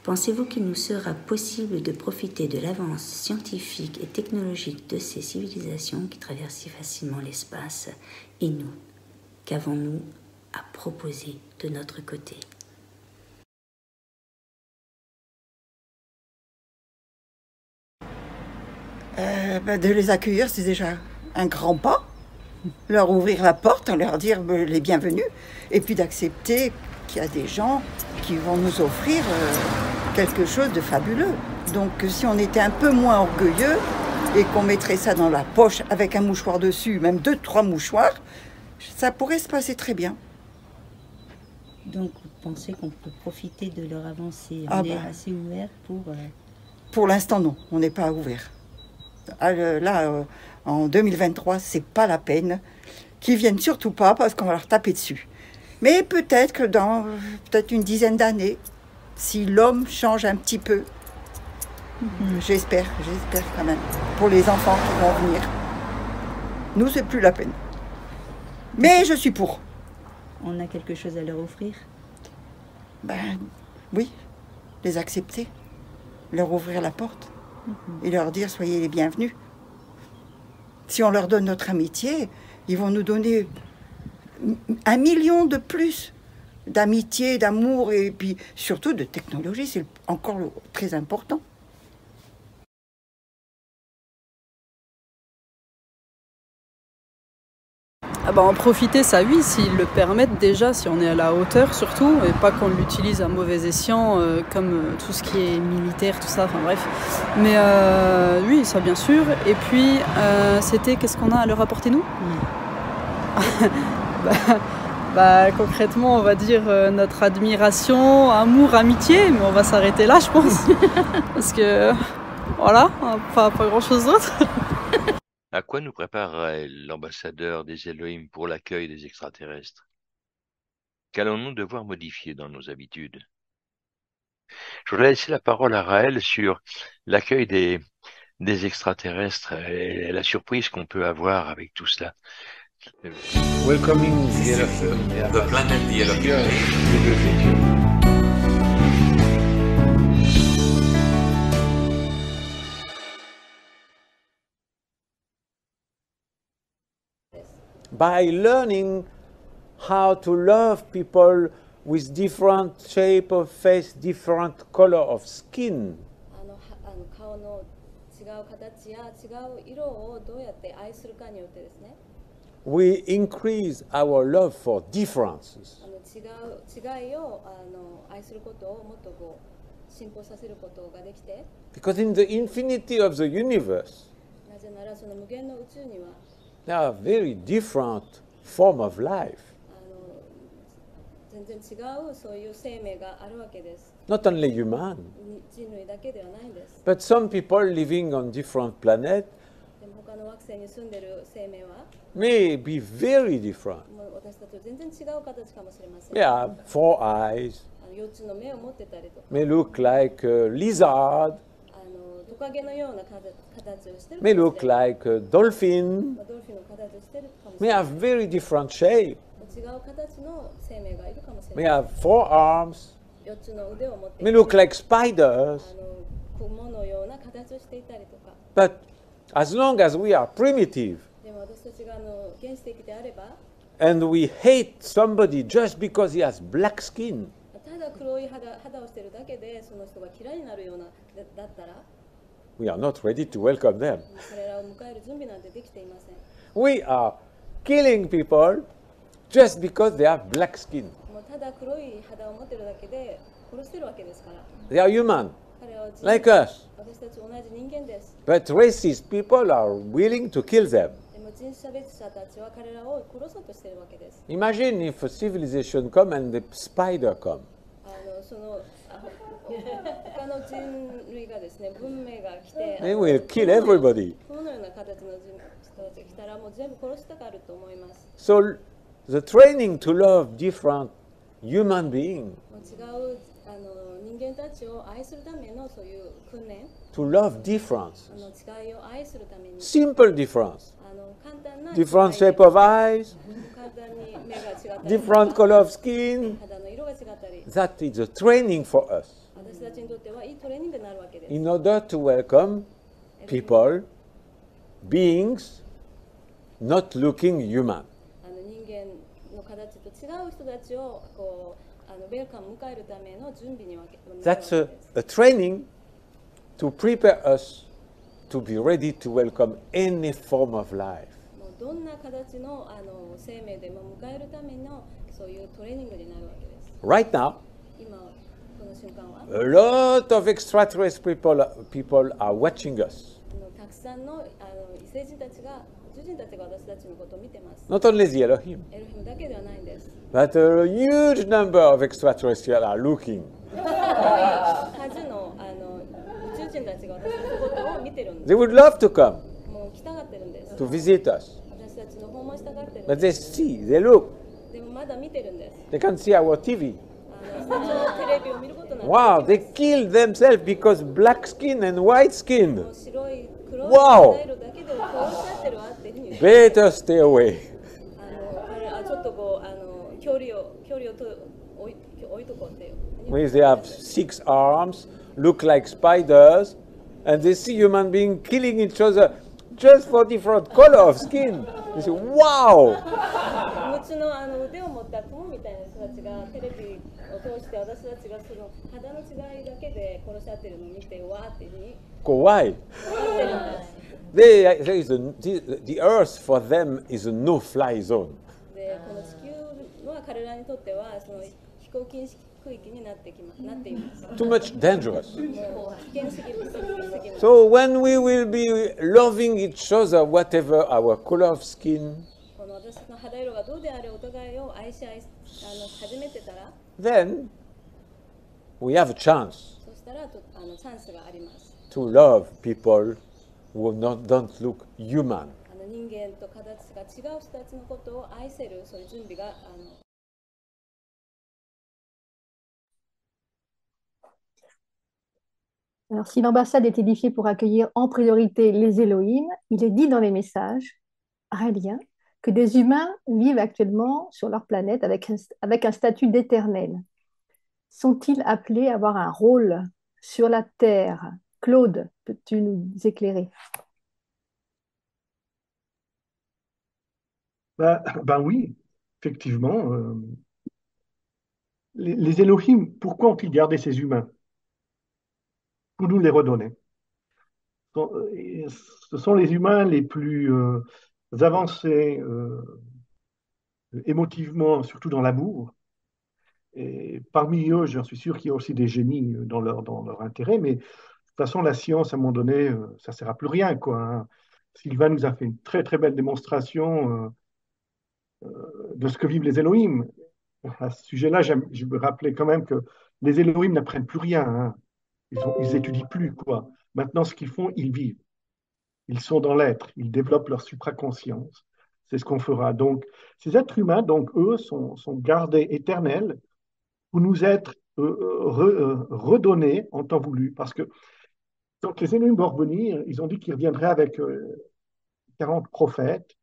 Pensez-vous qu'il nous sera possible de profiter de l'avance scientifique et technologique de ces civilisations qui traversent si facilement l'espace? Et nous, qu'avons-nous à proposer de notre côté? De les accueillir, c'est déjà un grand pas. Leur ouvrir la porte, leur dire les bienvenus, et puis d'accepter qu'il y a des gens qui vont nous offrir quelque chose de fabuleux. Donc si on était un peu moins orgueilleux et qu'on mettrait ça dans la poche avec un mouchoir dessus, même 2-3 mouchoirs, ça pourrait se passer très bien. Donc vous pensez qu'on peut profiter de leur avancée? On est assez ouvert pour... Pour l'instant non, on n'est pas ouvert. Là, en 2023, c'est pas la peine qu'ils viennent surtout pas parce qu'on va leur taper dessus. Mais peut-être que dans une dizaine d'années, si l'homme change un petit peu, j'espère quand même, pour les enfants qui vont venir. Nous, c'est plus la peine. Mais je suis pour. On a quelque chose à leur offrir? Oui, les accepter, leur ouvrir la porte et leur dire soyez les bienvenus. Si on leur donne notre amitié, ils vont nous donner 1 million de plus d'amitié, d'amour et puis surtout de technologie, c'est encore très important. Ah bah en profiter, ça oui, s'ils le permettent déjà, si on est à la hauteur surtout, et pas qu'on l'utilise à mauvais escient comme tout ce qui est militaire, tout ça, enfin bref. Mais oui, ça bien sûr. Et puis, c'était, qu'est-ce qu'on a à leur apporter nous? Concrètement, on va dire notre admiration, amour, amitié, mais on va s'arrêter là, je pense. Parce que, voilà, pas grand-chose d'autre. À quoi nous prépare l'ambassadeur des Elohim pour l'accueil des extraterrestres? Qu'allons-nous devoir modifier dans nos habitudes? Je voudrais laisser la parole à Raël sur l'accueil des extraterrestres et la surprise qu'on peut avoir avec tout cela. Welcoming the planet, the Elohim. By learning how to love people with different shape of face, different color of skin. 顔の違う形や違う色をどうやって愛するかによってですね。We increase our love for differences. 違いを愛することをもっとこう進歩させることができて。Because in the infinity of the universe, なぜならその無限の宇宙には。There are very different forms of life. 全然違うそういう生命があるわけです。Not only human. 人類だけではないんです。But some people living on different planets でも他の惑星に住んでいる生命は may be very different. 私たちと全然違う形かもしれません。Yeah, 4 eyes. 4つの目を持ってたりとか。May look like a lizard. トカゲのような形をしている。May look like a dolphin. ドルフィンの形をしているかもし May れない。 have very different shape. 違う形の生命がいるかもしれ May ない。have 4 arms. 4つの腕を持ってい May る。 look like spiders. 雲のような形をしていたりとか。But as long as we are primitive でも私たちが原始的であれば、 and we hate somebody just because he has black skin, ただ黒い肌をしているだけでその人が嫌いになるようなだったら、 we are not ready to welcome them. 彼らを迎える準備なんてできていません。We are killing people just because they have black skin. もうただ黒い肌を持っているだけで殺してるわけですから。 They are human, 彼らは人 like us. 私たち同じ人間です。 But racist people are willing to kill them. でも人種差別者たちは彼らを殺そうとしているわけです。 Imagine if a civilization come and the spider come. その他の人類がですね、文明が来て、They will kill everybody. このような形の人たちが来たらもう全部殺したがると思います。 So the training to love different human beings, もう違う人間たちを愛するためのそういう訓練、 to love difference, 違いを愛するために、 simple difference, 簡単な different shape of eyes, 簡単に目が違ったり、 different color of skin. 肌の色が違ったり、 That is a training for us 私たちにとってはいいトレーニングになるわけです。 in order to welcome people, beings not looking human. 人間の形と違う人たちをこうウェルカム迎えるための準備に分けて That's a training to prepare us to be ready to welcome any form of life. もうどんな形の生命でも迎えるためのそういうトレーニングになるわけです。 Right now, 今この瞬間は a lot of extraterrestrial people are watching us. たくさんの異星人たちが宇宙人たちが私たちのことを見てます。 Not only the Elohim, エロヒムだけではないんです。 but a huge number of extraterrestrials are looking. 数の宇宙人たちが私のことを見てるんです。 They would love to come もう来たがってるんです。 to visit us, 私たちの訪問したがってるん but で they す。 see, they look, でもまだ見てるんです。 they can see our TV. 私たちのテレビを見ることなんて Wow, they killed themselves because black skin and white skin. 白い黒い Wow. 肌色だけで殺し合ってるわっていうふうに Better stay away. ちょっとこう距離を置いとこうっていう。 When they have 6 arms, look like spiders, and they see human beings killing each other just for different color of skin. They say, wow! 6つの腕を持った雲みたいな人たちがテレビを通して私たちがその肌の違いだけで殺し合ってるのを見てわーっていうふうに Why? 分かってるんです。the Earth for them is a no-fly zone. でこの地球は彼らにとってはその飛行禁止区域になっています。Too much dangerous. もう危険すぎるすぎます。 So when we will be loving each other, whatever our color of skin, この私の肌色がどうであれお互いを愛し始めてたら、 then we have a chance そしたらチャンスがあります。 to love people who don't look human. 人間と形が違う人たちのことを愛せるそういう準備がAlors, si l'ambassade est édifiée pour accueillir en priorité les Elohim, il est dit dans les messages raéliens que des humains vivent actuellement sur leur planète avec un statut d'éternel. Sont-ils appelés à avoir un rôle sur la Terre? Claude, peux-tu nous éclairer? Ben oui, effectivement. Les Elohim, pourquoi ont-ils gardé ces humains? Pour nous les redonner. Ce sont les humains les plus avancés émotivement, surtout dans l'amour. Et parmi eux, j'en suis sûr qu'il y a aussi des génies dans leur intérêt, mais de toute façon, la science, à un moment donné, ça ne sert à plus rien, quoi, hein. Sylvain nous a fait une très très belle démonstration de ce que vivent les Elohim. À ce sujet-là, je me rappelais quand même que les Elohim n'apprennent plus rien, hein. Ils étudient plus, quoi. Maintenant, ce qu'ils font, ils vivent. Ils sont dans l'être. Ils développent leur supraconscience. C'est ce qu'on fera. Donc, ces êtres humains, donc, eux, sont gardés éternels pour nous être redonnés en temps voulu. Parce que, donc, les Elohim vont revenir. Ils ont dit qu'ils reviendraient avec 40 prophètes.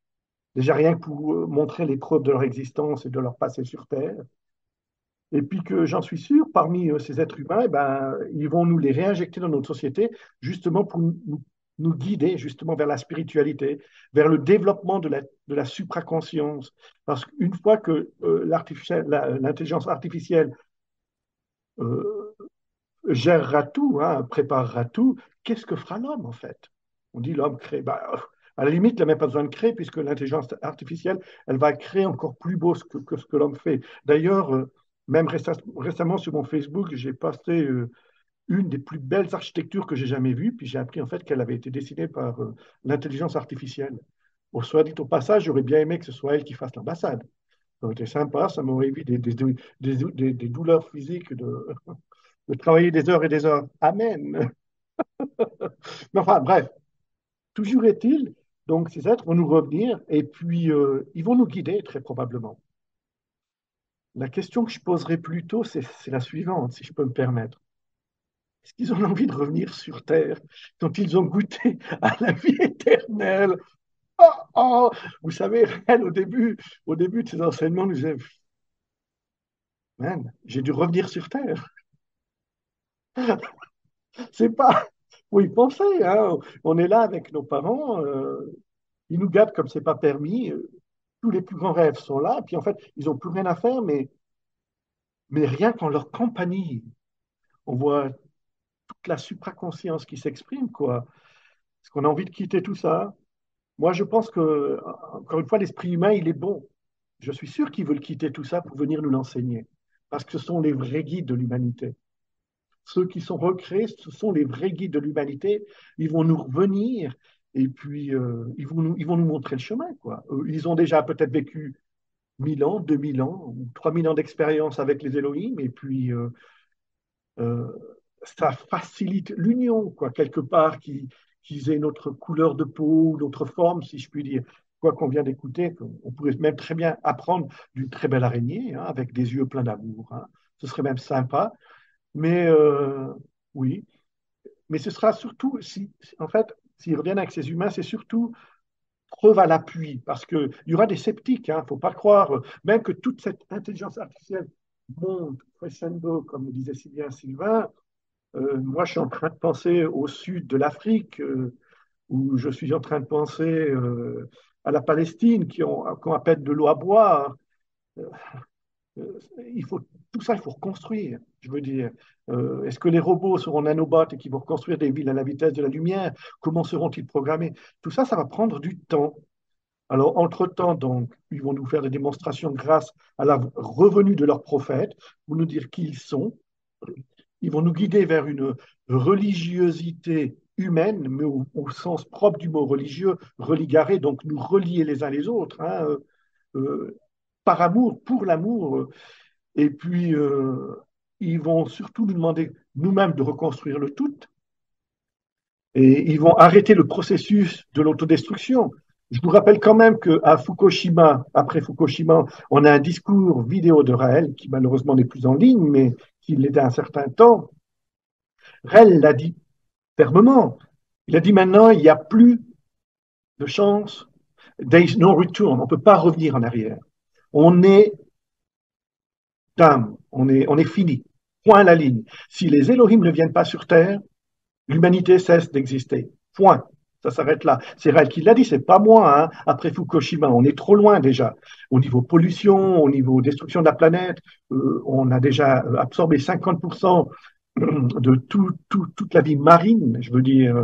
Déjà rien que pour montrer les preuves de leur existence et de leur passé sur Terre. Et puis que j'en suis sûr, parmi ces êtres humains, eh ben, ils vont nous les réinjecter dans notre société, justement pour nous guider justement vers la spiritualité, vers le développement de la supraconscience. Parce qu'une fois que l'intelligence artificielle gérera tout, hein, préparera tout, qu'est-ce que fera l'homme en fait? On dit l'homme crée. Bah, à la limite, il n'a même pas besoin de créer, puisque l'intelligence artificielle, elle va créer encore plus beau que ce que l'homme fait. D'ailleurs, même récemment sur mon Facebook, j'ai posté une des plus belles architectures que j'ai jamais vues, puis j'ai appris en fait qu'elle avait été dessinée par l'intelligence artificielle. Au soit dit au passage, j'aurais bien aimé que ce soit elle qui fasse l'ambassade. Ça aurait été sympa, ça m'aurait évité des douleurs physiques de travailler des heures et des heures. Amen. Mais enfin, bref, toujours est-il, donc ces êtres vont nous revenir et puis ils vont nous guider très probablement. La question que je poserai plutôt, c'est la suivante, si je peux me permettre. Est-ce qu'ils ont envie de revenir sur Terre quand ils ont goûté à la vie éternelle? Oh, oh, vous savez, Rennes, au début de ses enseignements, nous disait, man, j'ai dû revenir sur Terre. C'est pas, faut y penser, hein. On est là avec nos parents, ils nous gâtent comme c'est pas permis. Tous les plus grands rêves sont là, puis en fait, ils n'ont plus rien à faire, mais rien qu'en leur compagnie, on voit toute la supraconscience qui s'exprime, quoi. Est-ce qu'on a envie de quitter tout ça? Moi, je pense que, encore une fois, l'esprit humain, il est bon. Je suis sûr qu'ils veulent quitter tout ça pour venir nous l'enseigner, parce que ce sont les vrais guides de l'humanité. Ceux qui sont recréés, ce sont les vrais guides de l'humanité. Ils vont nous revenir et puis ils vont nous montrer le chemin, quoi. Ils ont déjà peut-être vécu 1000 ans, 2000 ans, ou 3000 ans d'expérience avec les Elohim, et puis ça facilite l'union, quoi, quelque part, qu'ils aient notre couleur de peau, notre forme, si je puis dire. Quoi qu'on vient d'écouter, on pourrait même très bien apprendre d'une très belle araignée, hein, avec des yeux pleins d'amour, hein. Ce serait même sympa. Mais oui, mais ce sera surtout, en fait, s'ils reviennent avec ces humains, c'est surtout preuve à l'appui, parce qu'il y aura des sceptiques, hein, faut pas croire, même que toute cette intelligence artificielle monte crescendo, comme le disait si bien Sylvain. Moi, je suis en train de penser au sud de l'Afrique, où je suis en train de penser à la Palestine, qui ont à peine de l'eau à boire. il faut, tout ça, il faut reconstruire. Je veux dire, est-ce que les robots seront nanobots et qui vont reconstruire des villes à la vitesse de la lumière? Comment seront-ils programmés? Tout ça, ça va prendre du temps. Alors, entre-temps, donc, ils vont nous faire des démonstrations grâce à la revenue de leurs prophètes, pour nous dire qui ils sont. Ils vont nous guider vers une religiosité humaine, mais au sens propre du mot religieux, religaré, donc nous relier les uns les autres, hein, par amour, pour l'amour. Et puis, ils vont surtout nous demander nous-mêmes de reconstruire le tout. Et ils vont arrêter le processus de l'autodestruction. Je vous rappelle quand même qu'à Fukushima, après Fukushima, on a un discours vidéo de Raël, qui malheureusement n'est plus en ligne, mais qui l'était un certain temps. Raël l'a dit fermement. Il a dit maintenant, il n'y a plus de chance, there is no return, on ne peut pas revenir en arrière. On est dame, on est fini. Point à la ligne. Si les Elohim ne viennent pas sur Terre, l'humanité cesse d'exister. Point. Ça s'arrête là. C'est Raël qui l'a dit, c'est pas moi. Hein. Après Fukushima, on est trop loin déjà. Au niveau pollution, au niveau destruction de la planète, on a déjà absorbé 50% de toute la vie marine. Je veux dire,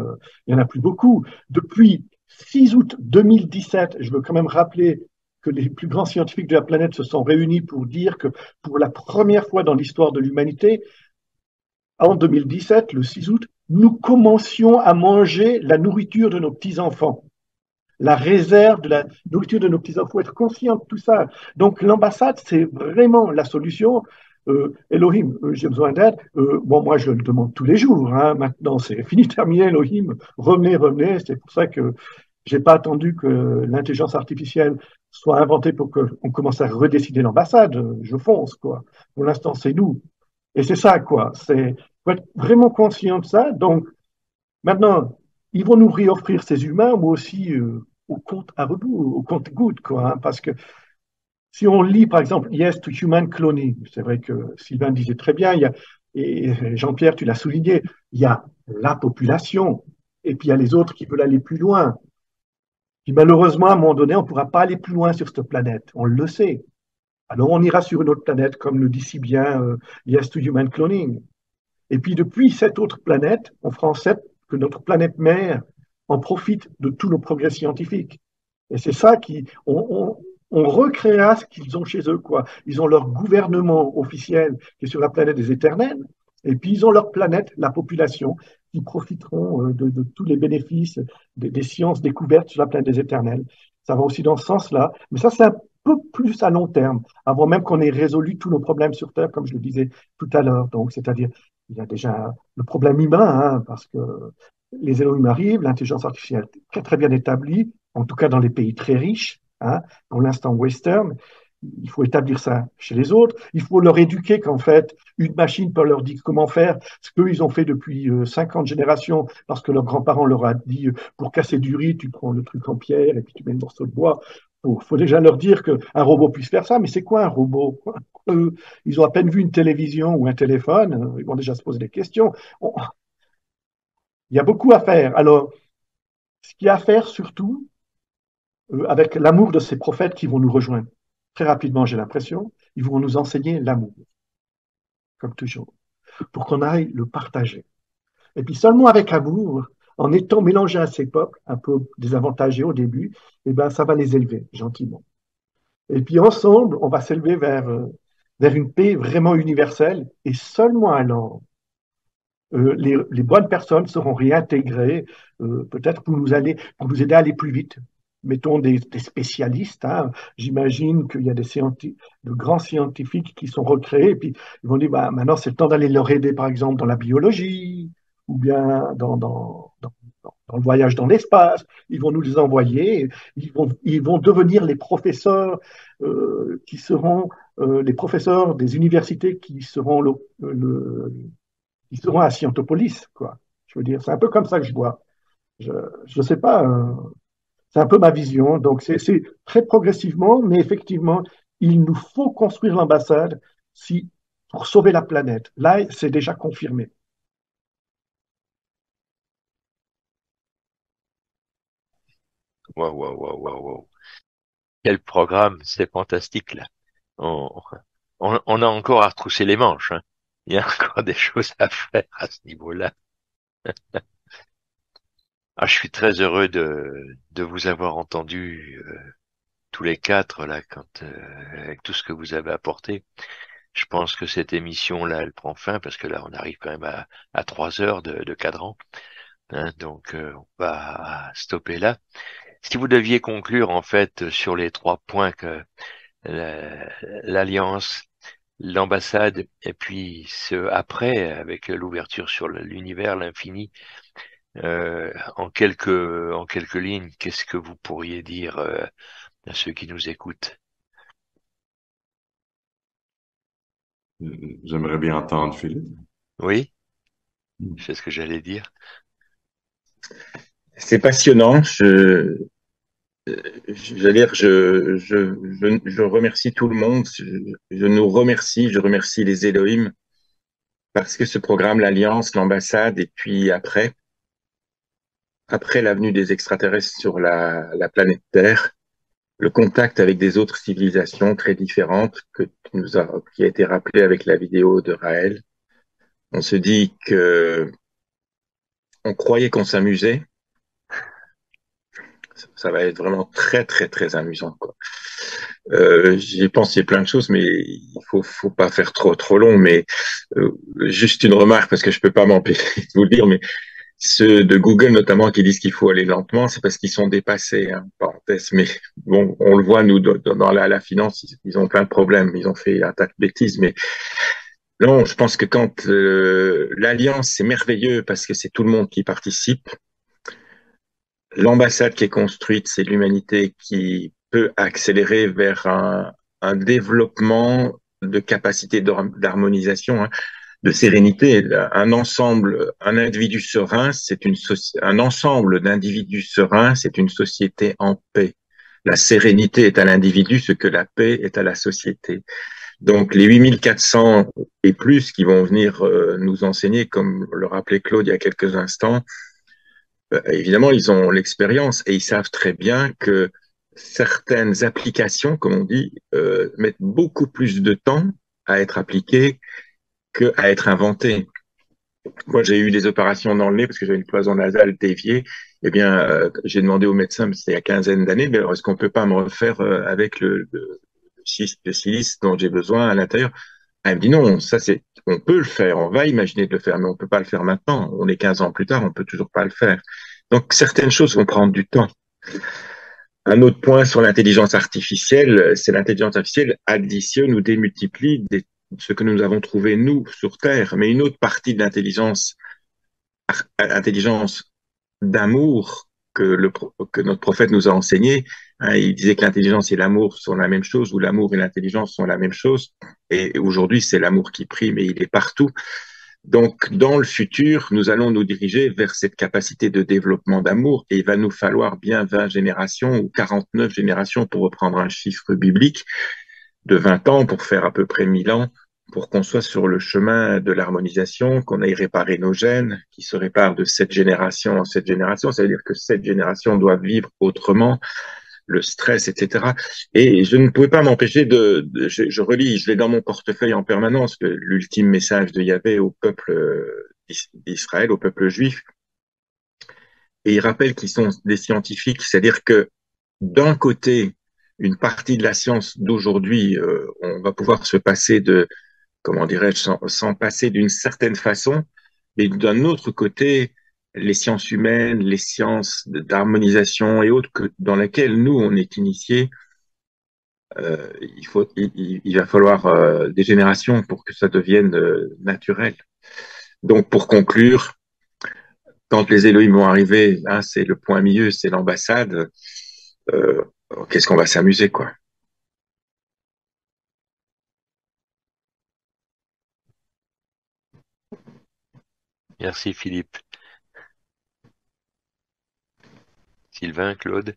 il n'y en a plus beaucoup. Depuis 6 août 2017, je veux quand même rappeler que les plus grands scientifiques de la planète se sont réunis pour dire que pour la première fois dans l'histoire de l'humanité, en 2017, le 6 août, nous commencions à manger la nourriture de nos petits-enfants. La réserve de la nourriture de nos petits-enfants. Il faut être conscient de tout ça. Donc l'ambassade, c'est vraiment la solution. Elohim, j'ai besoin d'aide. Bon, moi, je le demande tous les jours. Hein. Maintenant, c'est fini, terminé, Elohim. Revenez, revenez. C'est pour ça que j'ai pas attendu que l'intelligence artificielle soit inventée pour qu'on commence à redessiner l'ambassade. Je fonce, quoi. Pour l'instant, c'est nous. Et c'est ça, quoi. C'est faut être vraiment conscient de ça. Donc, maintenant, ils vont nous réoffrir ces humains, mais aussi au compte à rebours, au compte goutte, quoi. Hein, parce que si on lit, par exemple, Yes to Human Cloning, c'est vrai que Sylvain disait très bien, il y a, et Jean-Pierre, tu l'as souligné, il y a la population, et puis il y a les autres qui veulent aller plus loin. Puis malheureusement, à un moment donné, on ne pourra pas aller plus loin sur cette planète. On le sait. Alors on ira sur une autre planète, comme le dit si bien Yes to Human Cloning. Et puis depuis cette autre planète, on fera en sorte que notre planète mère en profite de tous nos progrès scientifiques. Et c'est ça on recréera ce qu'ils ont chez eux, quoi. Ils ont leur gouvernement officiel qui est sur la planète des éternels, et puis ils ont leur planète, la population, qui profiteront de tous les bénéfices des sciences découvertes sur la planète des éternels. Ça va aussi dans ce sens-là, mais ça c'est un peu plus à long terme, avant même qu'on ait résolu tous nos problèmes sur Terre, comme je le disais tout à l'heure. Donc, c'est-à-dire, il y a déjà le problème humain, hein, parce que les Elohim arrivent, l'intelligence artificielle est très, très bien établie, en tout cas dans les pays très riches, hein, pour l'instant western. Il faut établir ça chez les autres. Il faut leur éduquer qu'en fait, une machine peut leur dire comment faire ce qu'ils ont fait depuis 50 générations, parce que leurs grands-parents leur a dit pour casser du riz, tu prends le truc en pierre et puis tu mets le morceau de bois. Il faut déjà leur dire qu'un robot puisse faire ça, mais c'est quoi un robot? Ils ont à peine vu une télévision ou un téléphone, ils vont déjà se poser des questions. Il y a beaucoup à faire. Alors, ce qu'il y a à faire surtout, avec l'amour de ces prophètes qui vont nous rejoindre, très rapidement, j'ai l'impression, ils vont nous enseigner l'amour, comme toujours, pour qu'on aille le partager. Et puis seulement avec amour, en étant mélangé à ces peuples, un peu désavantagés au début, eh ben, ça va les élever gentiment. Et puis ensemble, on va s'élever vers une paix vraiment universelle, et seulement alors, les bonnes personnes seront réintégrées, peut-être pour nous aider à aller plus vite. Mettons des spécialistes. Hein. J'imagine qu'il y a de grands scientifiques qui sont recréés, et puis ils vont dire bah, maintenant c'est le temps d'aller leur aider, par exemple, dans la biologie, ou bien dans le voyage dans l'espace. Ils vont nous les envoyer, ils vont devenir les professeurs qui seront les professeurs des universités qui seront ils seront à Scientopolis, quoi. Je veux dire, c'est un peu comme ça que je vois. Je sais pas, c'est un peu ma vision. Donc, c'est très progressivement, mais effectivement, il nous faut construire l'ambassade pour sauver la planète. Là, c'est déjà confirmé. Waouh. Quel programme, c'est fantastique là. On, on a encore à retrousser les manches, hein. Il y a encore des choses à faire à ce niveau-là. Ah, je suis très heureux de vous avoir entendu tous les quatre là, avec tout ce que vous avez apporté. Je pense que cette émission-là, elle prend fin parce que là, on arrive quand même à 3 heures de cadran, hein, donc on va stopper là. Si vous deviez conclure en fait sur les 3 points que l'Alliance, l'ambassade et puis ce après avec l'ouverture sur l'univers, l'infini, en quelques lignes, qu'est-ce que vous pourriez dire à ceux qui nous écoutent? J'aimerais bien entendre Philippe. Oui, c'est ce que j'allais dire. C'est passionnant. J'allais dire, je remercie tout le monde. Je nous remercie. Je remercie les Elohim parce que ce programme, l'Alliance, l'ambassade, et puis après la venue des extraterrestres sur la planète Terre, le contact avec des autres civilisations très différentes qui a été rappelé avec la vidéo de Raël. On se dit que on croyait qu'on s'amusait. Ça va être vraiment très, très, très amusant, quoi. J'ai pensé plein de choses, mais il faut pas faire trop long. Mais juste une remarque, parce que je peux pas m'empêcher de vous le dire, mais ceux de Google notamment qui disent qu'il faut aller lentement, c'est parce qu'ils sont dépassés, hein, parenthèse. Mais bon, on le voit, nous, dans la finance, ils ont plein de problèmes. Ils ont fait un tas de bêtises, mais non, je pense que quand l'Alliance, c'est merveilleux parce que c'est tout le monde qui participe. L'ambassade qui est construite, c'est l'humanité qui peut accélérer vers un développement de capacité d'harmonisation, hein, de sérénité. Un individu serein, un ensemble d'individus sereins, c'est une société en paix. La sérénité est à l'individu ce que la paix est à la société. Donc les 8400 et plus qui vont venir nous enseigner, comme le rappelait Claude il y a quelques instants, évidemment, ils ont l'expérience et ils savent très bien que certaines applications, comme on dit, mettent beaucoup plus de temps à être appliquées qu'à être inventées. Moi, j'ai eu des opérations dans le nez parce que j'avais une cloison nasale déviée. Eh bien, j'ai demandé au médecin, c'était il y a quinzaine d'années, mais est-ce qu'on peut pas me refaire avec le silice dont j'ai besoin à l'intérieur? Elle me dit non, on peut le faire, on va imaginer de le faire, mais on peut pas le faire maintenant. On est 15 ans plus tard, on peut toujours pas le faire. Donc, certaines choses vont prendre du temps. Un autre point sur l'intelligence artificielle, c'est l'intelligence artificielle additionne ou démultiplie ce que nous avons trouvé, nous, sur Terre. Mais une autre partie de l'intelligence d'amour que notre prophète nous a enseigné, hein, il disait que l'intelligence et l'amour sont la même chose, ou l'amour et l'intelligence sont la même chose. Et aujourd'hui, c'est l'amour qui prime et il est partout. Donc, dans le futur, nous allons nous diriger vers cette capacité de développement d'amour et il va nous falloir bien 20 générations ou 49 générations pour reprendre un chiffre biblique de 20 ans pour faire à peu près 1000 ans pour qu'on soit sur le chemin de l'harmonisation, qu'on aille réparer nos gènes qui se réparent de cette génération en cette génération. Ça veut dire que cette génération doit vivre autrement, le stress, etc. Et je ne pouvais pas m'empêcher je relis, je l'ai dans mon portefeuille en permanence, l'ultime message de Yahvé au peuple d'Israël, au peuple juif. Et il rappelle qu'ils sont des scientifiques, c'est-à-dire que d'un côté, une partie de la science d'aujourd'hui, on va pouvoir se passer comment dirais-je, s'en passer d'une certaine façon, mais d'un autre côté, les sciences humaines, les sciences d'harmonisation et autres dans lesquelles nous, on est initiés, il va falloir des générations pour que ça devienne naturel. Donc, pour conclure, quand les Elohim vont arriver, hein, c'est le point milieu, c'est l'ambassade, qu'est-ce qu'on va s'amuser, quoi. Merci Philippe. Sylvain, Claude?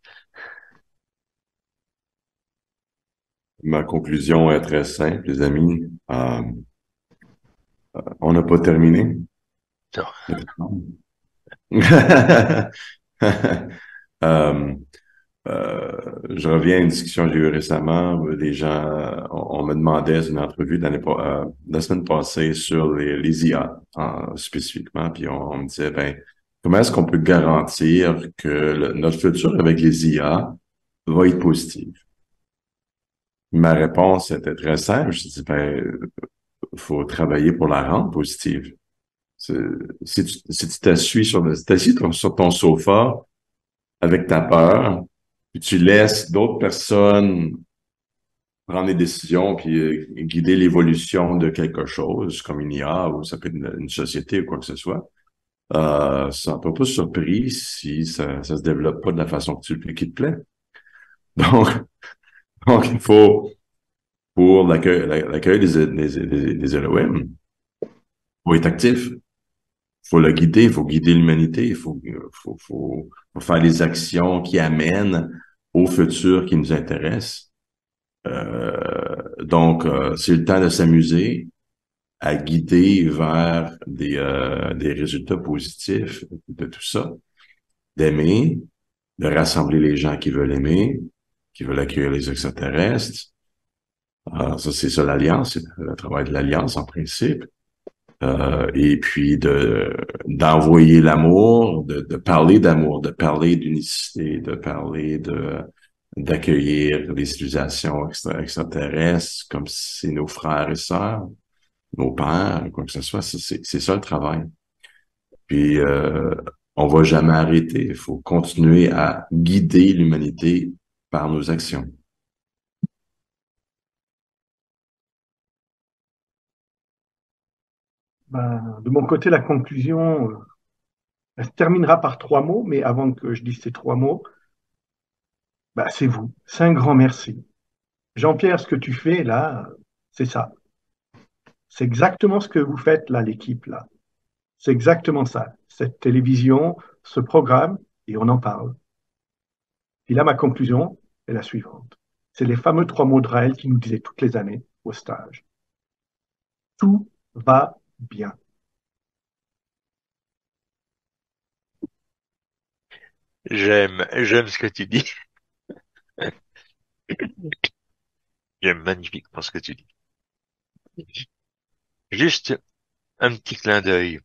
Ma conclusion est très simple, les amis. On n'a pas terminé. Non. Je reviens à une discussion que j'ai eue récemment où des gens, on me demandait une entrevue la semaine passée sur les IA spécifiquement, puis on me disait, ben, comment est-ce qu'on peut garantir que notre futur avec les IA va être positif? Ma réponse était très simple. Je dis, ben, faut travailler pour la rendre positive. Si tu t'assis sur ton sofa avec ta peur, puis tu laisses d'autres personnes prendre des décisions puis guider l'évolution de quelque chose, comme une IA ou ça peut être une société ou quoi que ce soit, ça peut pas surpris si ça se développe pas de la façon qui te plaît. Donc, il faut, pour l'accueil des Elohim, faut être actif. Faut le guider, il faut guider l'humanité, il faut faire les actions qui amènent au futur qui nous intéresse. Donc, c'est le temps de s'amuser à guider vers des résultats positifs de tout ça, d'aimer, de rassembler les gens qui veulent aimer, qui veulent accueillir les extraterrestres. Ça, c'est ça l'alliance, c'est le travail de l'alliance en principe. Et puis d'envoyer l'amour, de parler d'amour, de parler d'unicité, de parler d'accueillir les civilisations extraterrestres comme si c'est nos frères et sœurs, nos pères, quoi que ce soit. C'est ça le travail. Puis on va jamais arrêter. Il faut continuer à guider l'humanité par nos actions. Ben, de mon côté, la conclusion, elle se terminera par 3 mots, mais avant que je dise ces 3 mots, ben, c'est vous. C'est un grand merci. Jean-Pierre, ce que tu fais là, c'est ça. C'est exactement ce que vous faites là, l'équipe là. C'est exactement ça. Cette télévision, ce programme, et on en parle. Et là, ma conclusion est la suivante. C'est les fameux 3 mots de Raël qui nous disaient toutes les années au stage. Tout va bien. J'aime ce que tu dis. J'aime magnifiquement ce que tu dis. Juste un petit clin d'œil.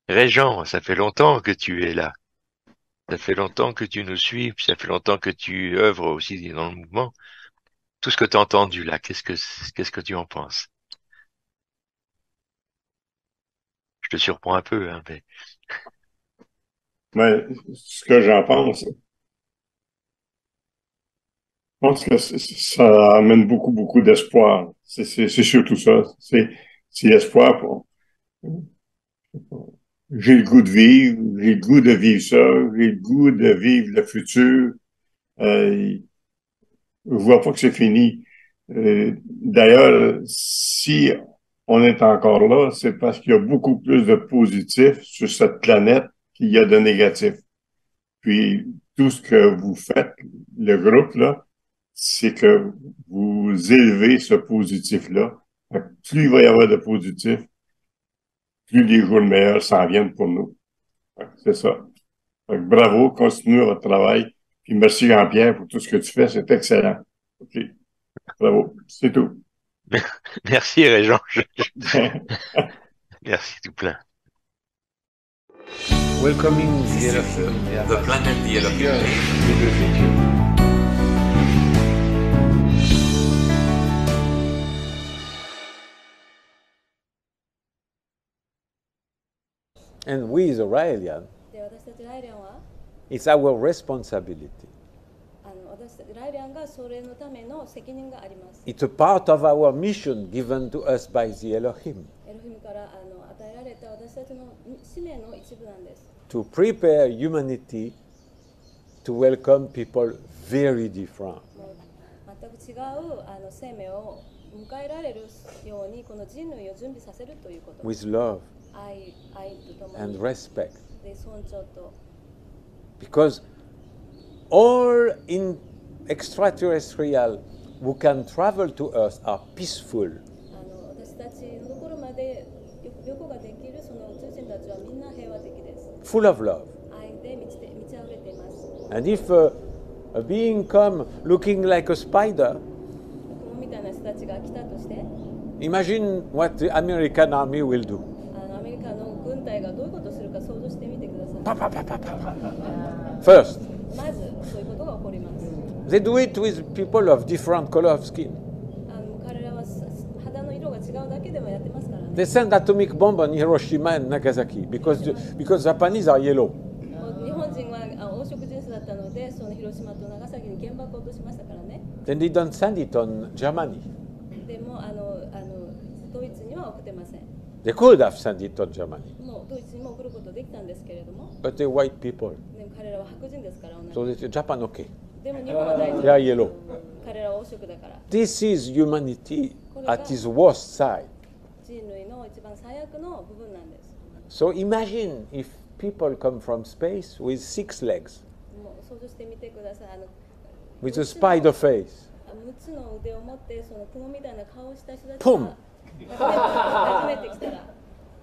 Régent, ça fait longtemps que tu es là. Ça fait longtemps que tu nous suis, puis ça fait longtemps que tu œuvres aussi dans le mouvement. Tout ce que tu as entendu là, qu'est-ce que tu en penses? Je te surprends un peu, hein, mais... Mais ce que j'en pense, je pense que ça amène beaucoup d'espoir. C'est surtout ça. C'est l'espoir pour... J'ai le goût de vivre, j'ai le goût de vivre ça, j'ai le goût de vivre le futur. Je vois pas que c'est fini. D'ailleurs, si on est encore là, c'est parce qu'il y a beaucoup plus de positifs sur cette planète qu'il y a de négatifs. Puis, tout ce que vous faites, le groupe, là, c'est que vous élevez ce positif-là. Plus il va y avoir de positifs, plus les jours meilleurs s'en viennent pour nous. C'est ça. Bravo, continuez votre travail. Puis merci Jean-Pierre pour tout ce que tu fais, c'est excellent. OK. Bravo, c'est tout. Merci Régent. Merci tout plein. Welcoming the planet, the Elohim. And we Israelians, で私たちライリアンは it's our responsibility. 私たちライリアンがそれのための責任があります。 It's a part of our mission given to us by the Elohim エロヒムから与えられた私たちの使命の一部なんです。 to prepare humanity to welcome people very different. 全く違う生命を迎えられるようにこの人類を準備させるということ。 With love 愛とともに and respect. で尊重と。 Because all in extraterrestrial who can travel to Earth are peaceful. 私たちのところまで旅行ができるその宇宙人たちはみんな平和的です。 Full of love. 愛で満ち溢れています。 And if a being come looking like a spider, 雲みたいな人たちが来たとして、 imagine what the American army will do. アメリカの軍隊がどういうことをするか想像してみてください。 Pa, pa, pa, pa, pa, pa. First, まずそういうことが起こります。 they do it with people of different color of skin. 彼らは肌の色が違うだけでもやってますからね。 They send atomic bomb on Hiroshima and Nagasaki because Japanese are yellow. 日本人は黄色人種だったので、その広島と長崎に原爆を落としましたからね。 Then they don't send it on Germany. でもドイツには送ってません。 They could have sent it on Germany, もうドイツにも送ることできたんですけれども、 but they're white people. でも彼らは白人ですから同じ。 So they say, Japan, okay. でも日本は大丈夫。 They are yellow. 彼らは黄色だから。 This is humanity at its worst side. 人類の一番最悪の部分なんです。 So imagine if people come from space with 6 legs, もう想像してみてください。with a spider face. 6つの腕を持ってその雲みたいな顔をした人たち Pum! が初めて来たら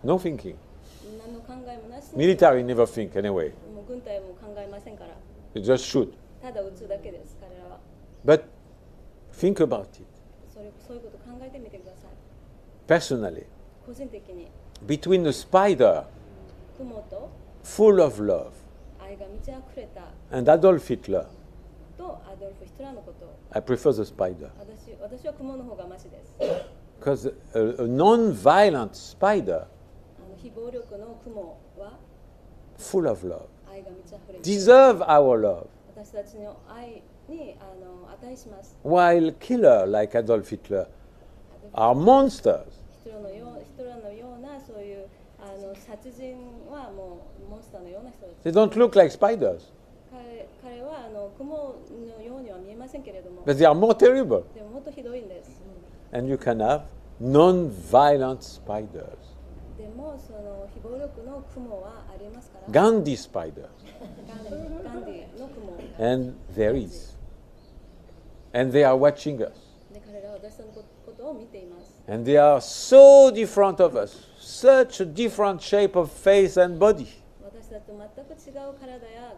No thinking. 何の考えもなしに Military never think anyway. もう軍隊も考えませんから They just shoot. ただ撃つだけです彼らは But think about it. そういうこと考えてみてください Personally, 個人的に between a spider 雲と full of love 愛が満ち溢れた and Adolf Hitler, とアドルフ・ヒトラーのこと I prefer the spider. 私は雲の方がマシです Because a non-violent spider, 非暴力の雲は full of love, 愛が満ち溢れて deserve our love. 私たちの愛に値します While killer like Adolf Hitler are monsters. ヒトラーのようなそういう殺人はもうモンスターのような人たち They don't look like spiders, 彼は雲のようには見えませんけれども but they are more terrible. でももっとひどいんです And you can have non-violent spiders. でもその非暴力の雲はありますから Gandhi spiders. ガンディの雲 And there is. And they are watching us. で彼らは私のことを見ています And they are so different of us. Such a different shape of face and body. 私たちと全く違う体や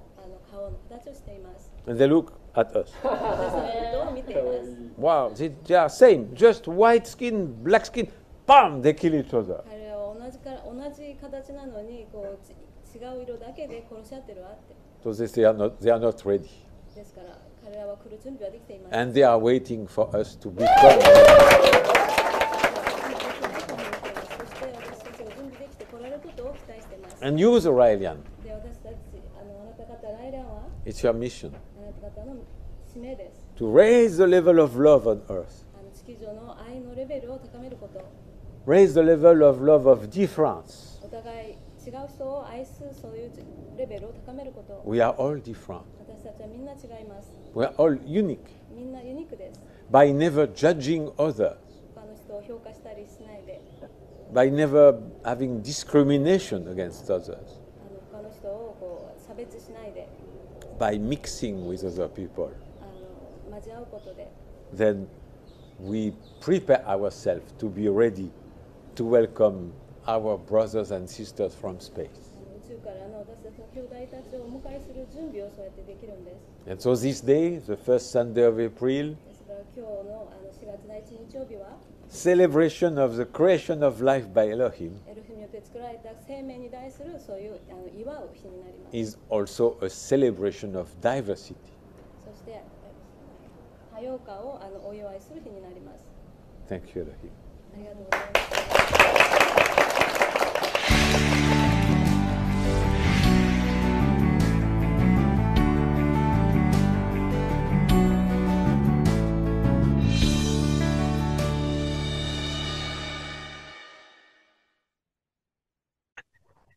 顔の形をしています And they look at us. 私のことを見ています Wow, they are same. Just white skin, black skin. Bam! They kill each other. 彼らは同じ形なのに違う色だけで殺し合ってるわって So they are not ready. ですから彼らは来る準備はできています And they are waiting for us to become. そして私たちが準備できて来られることを期待しています And you, the Raelian, で私たちあなた方ライランは it's your mission あなた方の使命です to raise the level of love on earth. 地球上の愛のレベルを高めること Raise the level of love of difference. お互い違う人を愛すそういうレベルを高めること We are all different. 私たちはみんな違います We are all unique みんなユニークです by never judging others, 他の人を評価したりしないで by never having discrimination against others, 他の人を差別しないで by mixing with other people. 交わることで Then we prepare ourselves to be ready to welcome our brothers and sisters from space. 宇宙からの私たちの兄弟たちをお迎えする準備をそうやってできるんです And so this day, the first Sunday of April, ですから今日の4月第1日曜日は celebration of the creation of life by Elohim, エロヒムによって作られた生命に対するそういう祝う日になります is also a celebration of diversity. そして多様化をお祝いする日になります Thank you, Elohim. ありがとうございます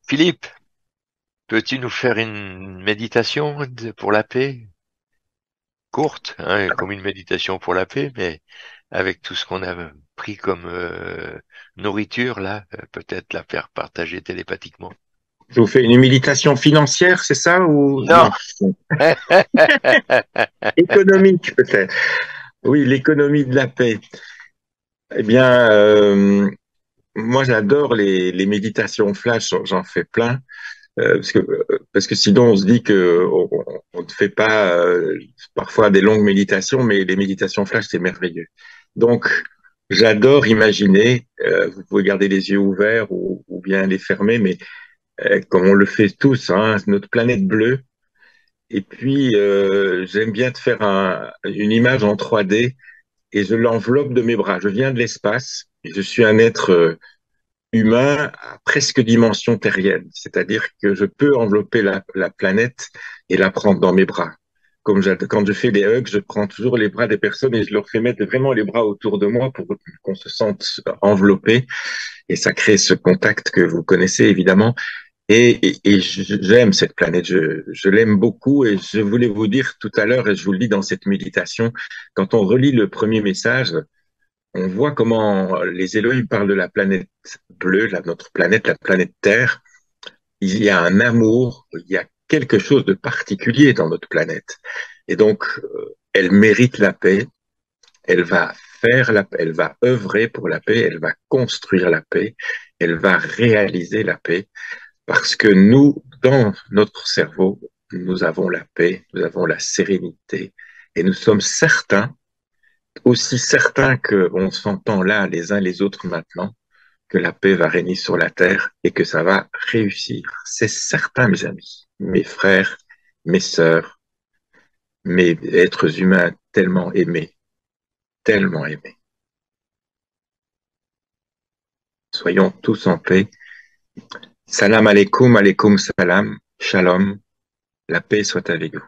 Philippe, peux-tu nous faire une méditation pour la paix? Courte, hein, comme une méditation pour la paix, mais avec tout ce qu'on a pris comme nourriture, là, peut-être la faire partager télépathiquement. Je vous fais une méditation financière, c'est ça ou non. Économique peut-être. Oui, l'économie de la paix. Eh bien, moi j'adore les méditations flash, j'en fais plein. Parce que sinon on se dit que on ne fait pas parfois des longues méditations, mais les méditations flash c'est merveilleux. Donc j'adore imaginer. Vous pouvez garder les yeux ouverts ou bien les fermer, mais comme on le fait tous, hein, notre planète bleue. Et puis j'aime bien te faire une image en 3D et je l'enveloppe de mes bras. Je viens de l'espace et je suis un être humain à presque dimension terrienne, c'est-à-dire que je peux envelopper la planète et la prendre dans mes bras. Quand je fais des hugs, je prends toujours les bras des personnes et je leur fais mettre vraiment les bras autour de moi pour qu'on se sente enveloppé, et ça crée ce contact que vous connaissez évidemment. Et j'aime cette planète, je l'aime beaucoup, et je voulais vous dire tout à l'heure, et je vous le dis dans cette méditation, quand on relit le premier message, on voit comment les Elohim parlent de la planète bleue, notre planète, la planète Terre. Il y a un amour, il y a quelque chose de particulier dans notre planète. Et donc, elle mérite la paix, elle va elle va œuvrer pour la paix, elle va construire la paix, elle va réaliser la paix, parce que nous, dans notre cerveau, nous avons la paix, nous avons la sérénité, et nous sommes certains, aussi certain qu'on s'entend là les uns les autres maintenant, que la paix va régner sur la terre et que ça va réussir. C'est certain, mes amis, mes frères, mes sœurs, mes êtres humains tellement aimés, tellement aimés. Soyons tous en paix. Salam alaikum, alaikum salam, shalom, la paix soit avec vous.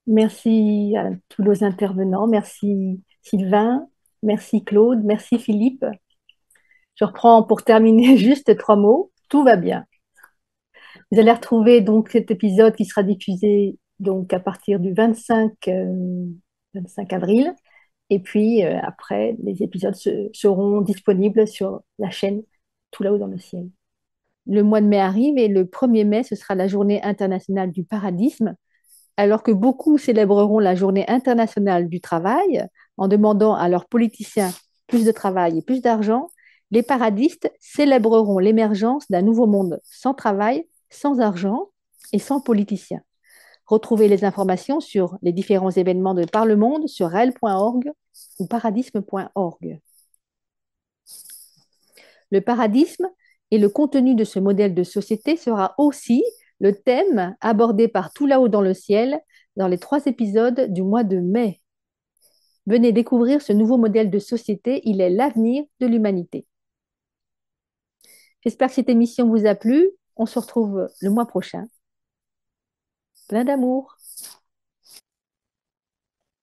Merci à tous nos intervenants. Merci Sylvain, merci Claude, merci Philippe. Je reprends pour terminer juste 3 mots. Tout va bien. Vous allez retrouver donc cet épisode qui sera diffusé donc à partir du 25 avril. Et puis après, les épisodes seront disponibles sur la chaîne Tout là-haut dans le ciel. Le mois de mai arrive et le 1er mai, ce sera la journée internationale du paradisme. Alors que beaucoup célébreront la journée internationale du travail en demandant à leurs politiciens plus de travail et plus d'argent, les paradistes célébreront l'émergence d'un nouveau monde sans travail, sans argent et sans politiciens. Retrouvez les informations sur les différents événements de par le monde sur rel.org ou paradisme.org. Le paradisme et le contenu de ce modèle de société sera aussi le thème abordé par Tout là-haut dans le ciel dans les 3 épisodes du mois de mai. Venez découvrir ce nouveau modèle de société, il est l'avenir de l'humanité. J'espère que cette émission vous a plu. On se retrouve le mois prochain. Plein d'amour.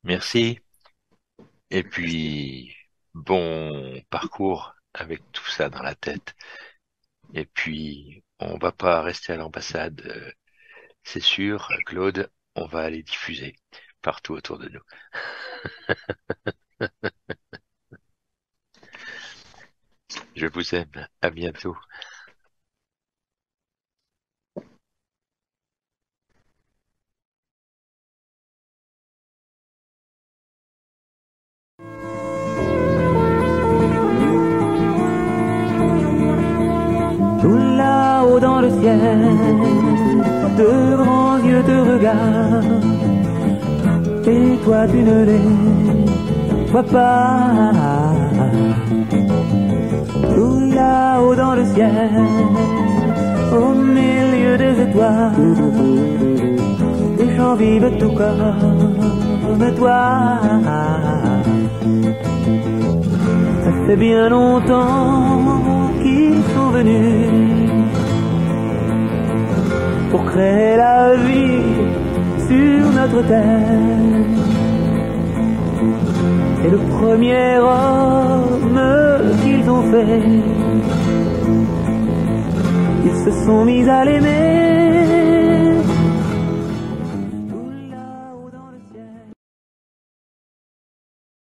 Merci. Et puis, bon parcours avec tout ça dans la tête. Et puis, on va pas rester à l'ambassade, c'est sûr, Claude, on va aller diffuser partout autour de nous. Je vous aime, à bientôt. Tout là-haut dans le ciel, de grands yeux te regardent, et toi tu ne les vois pas. Tout là-haut dans le ciel, au milieu des étoiles, des gens vivent tout comme toi. Ça fait bien longtemps qu'ils sont venus pour créer la vie sur notre terre. C'est le premier homme qu'ils ont fait. Ils se sont mis à l'aimer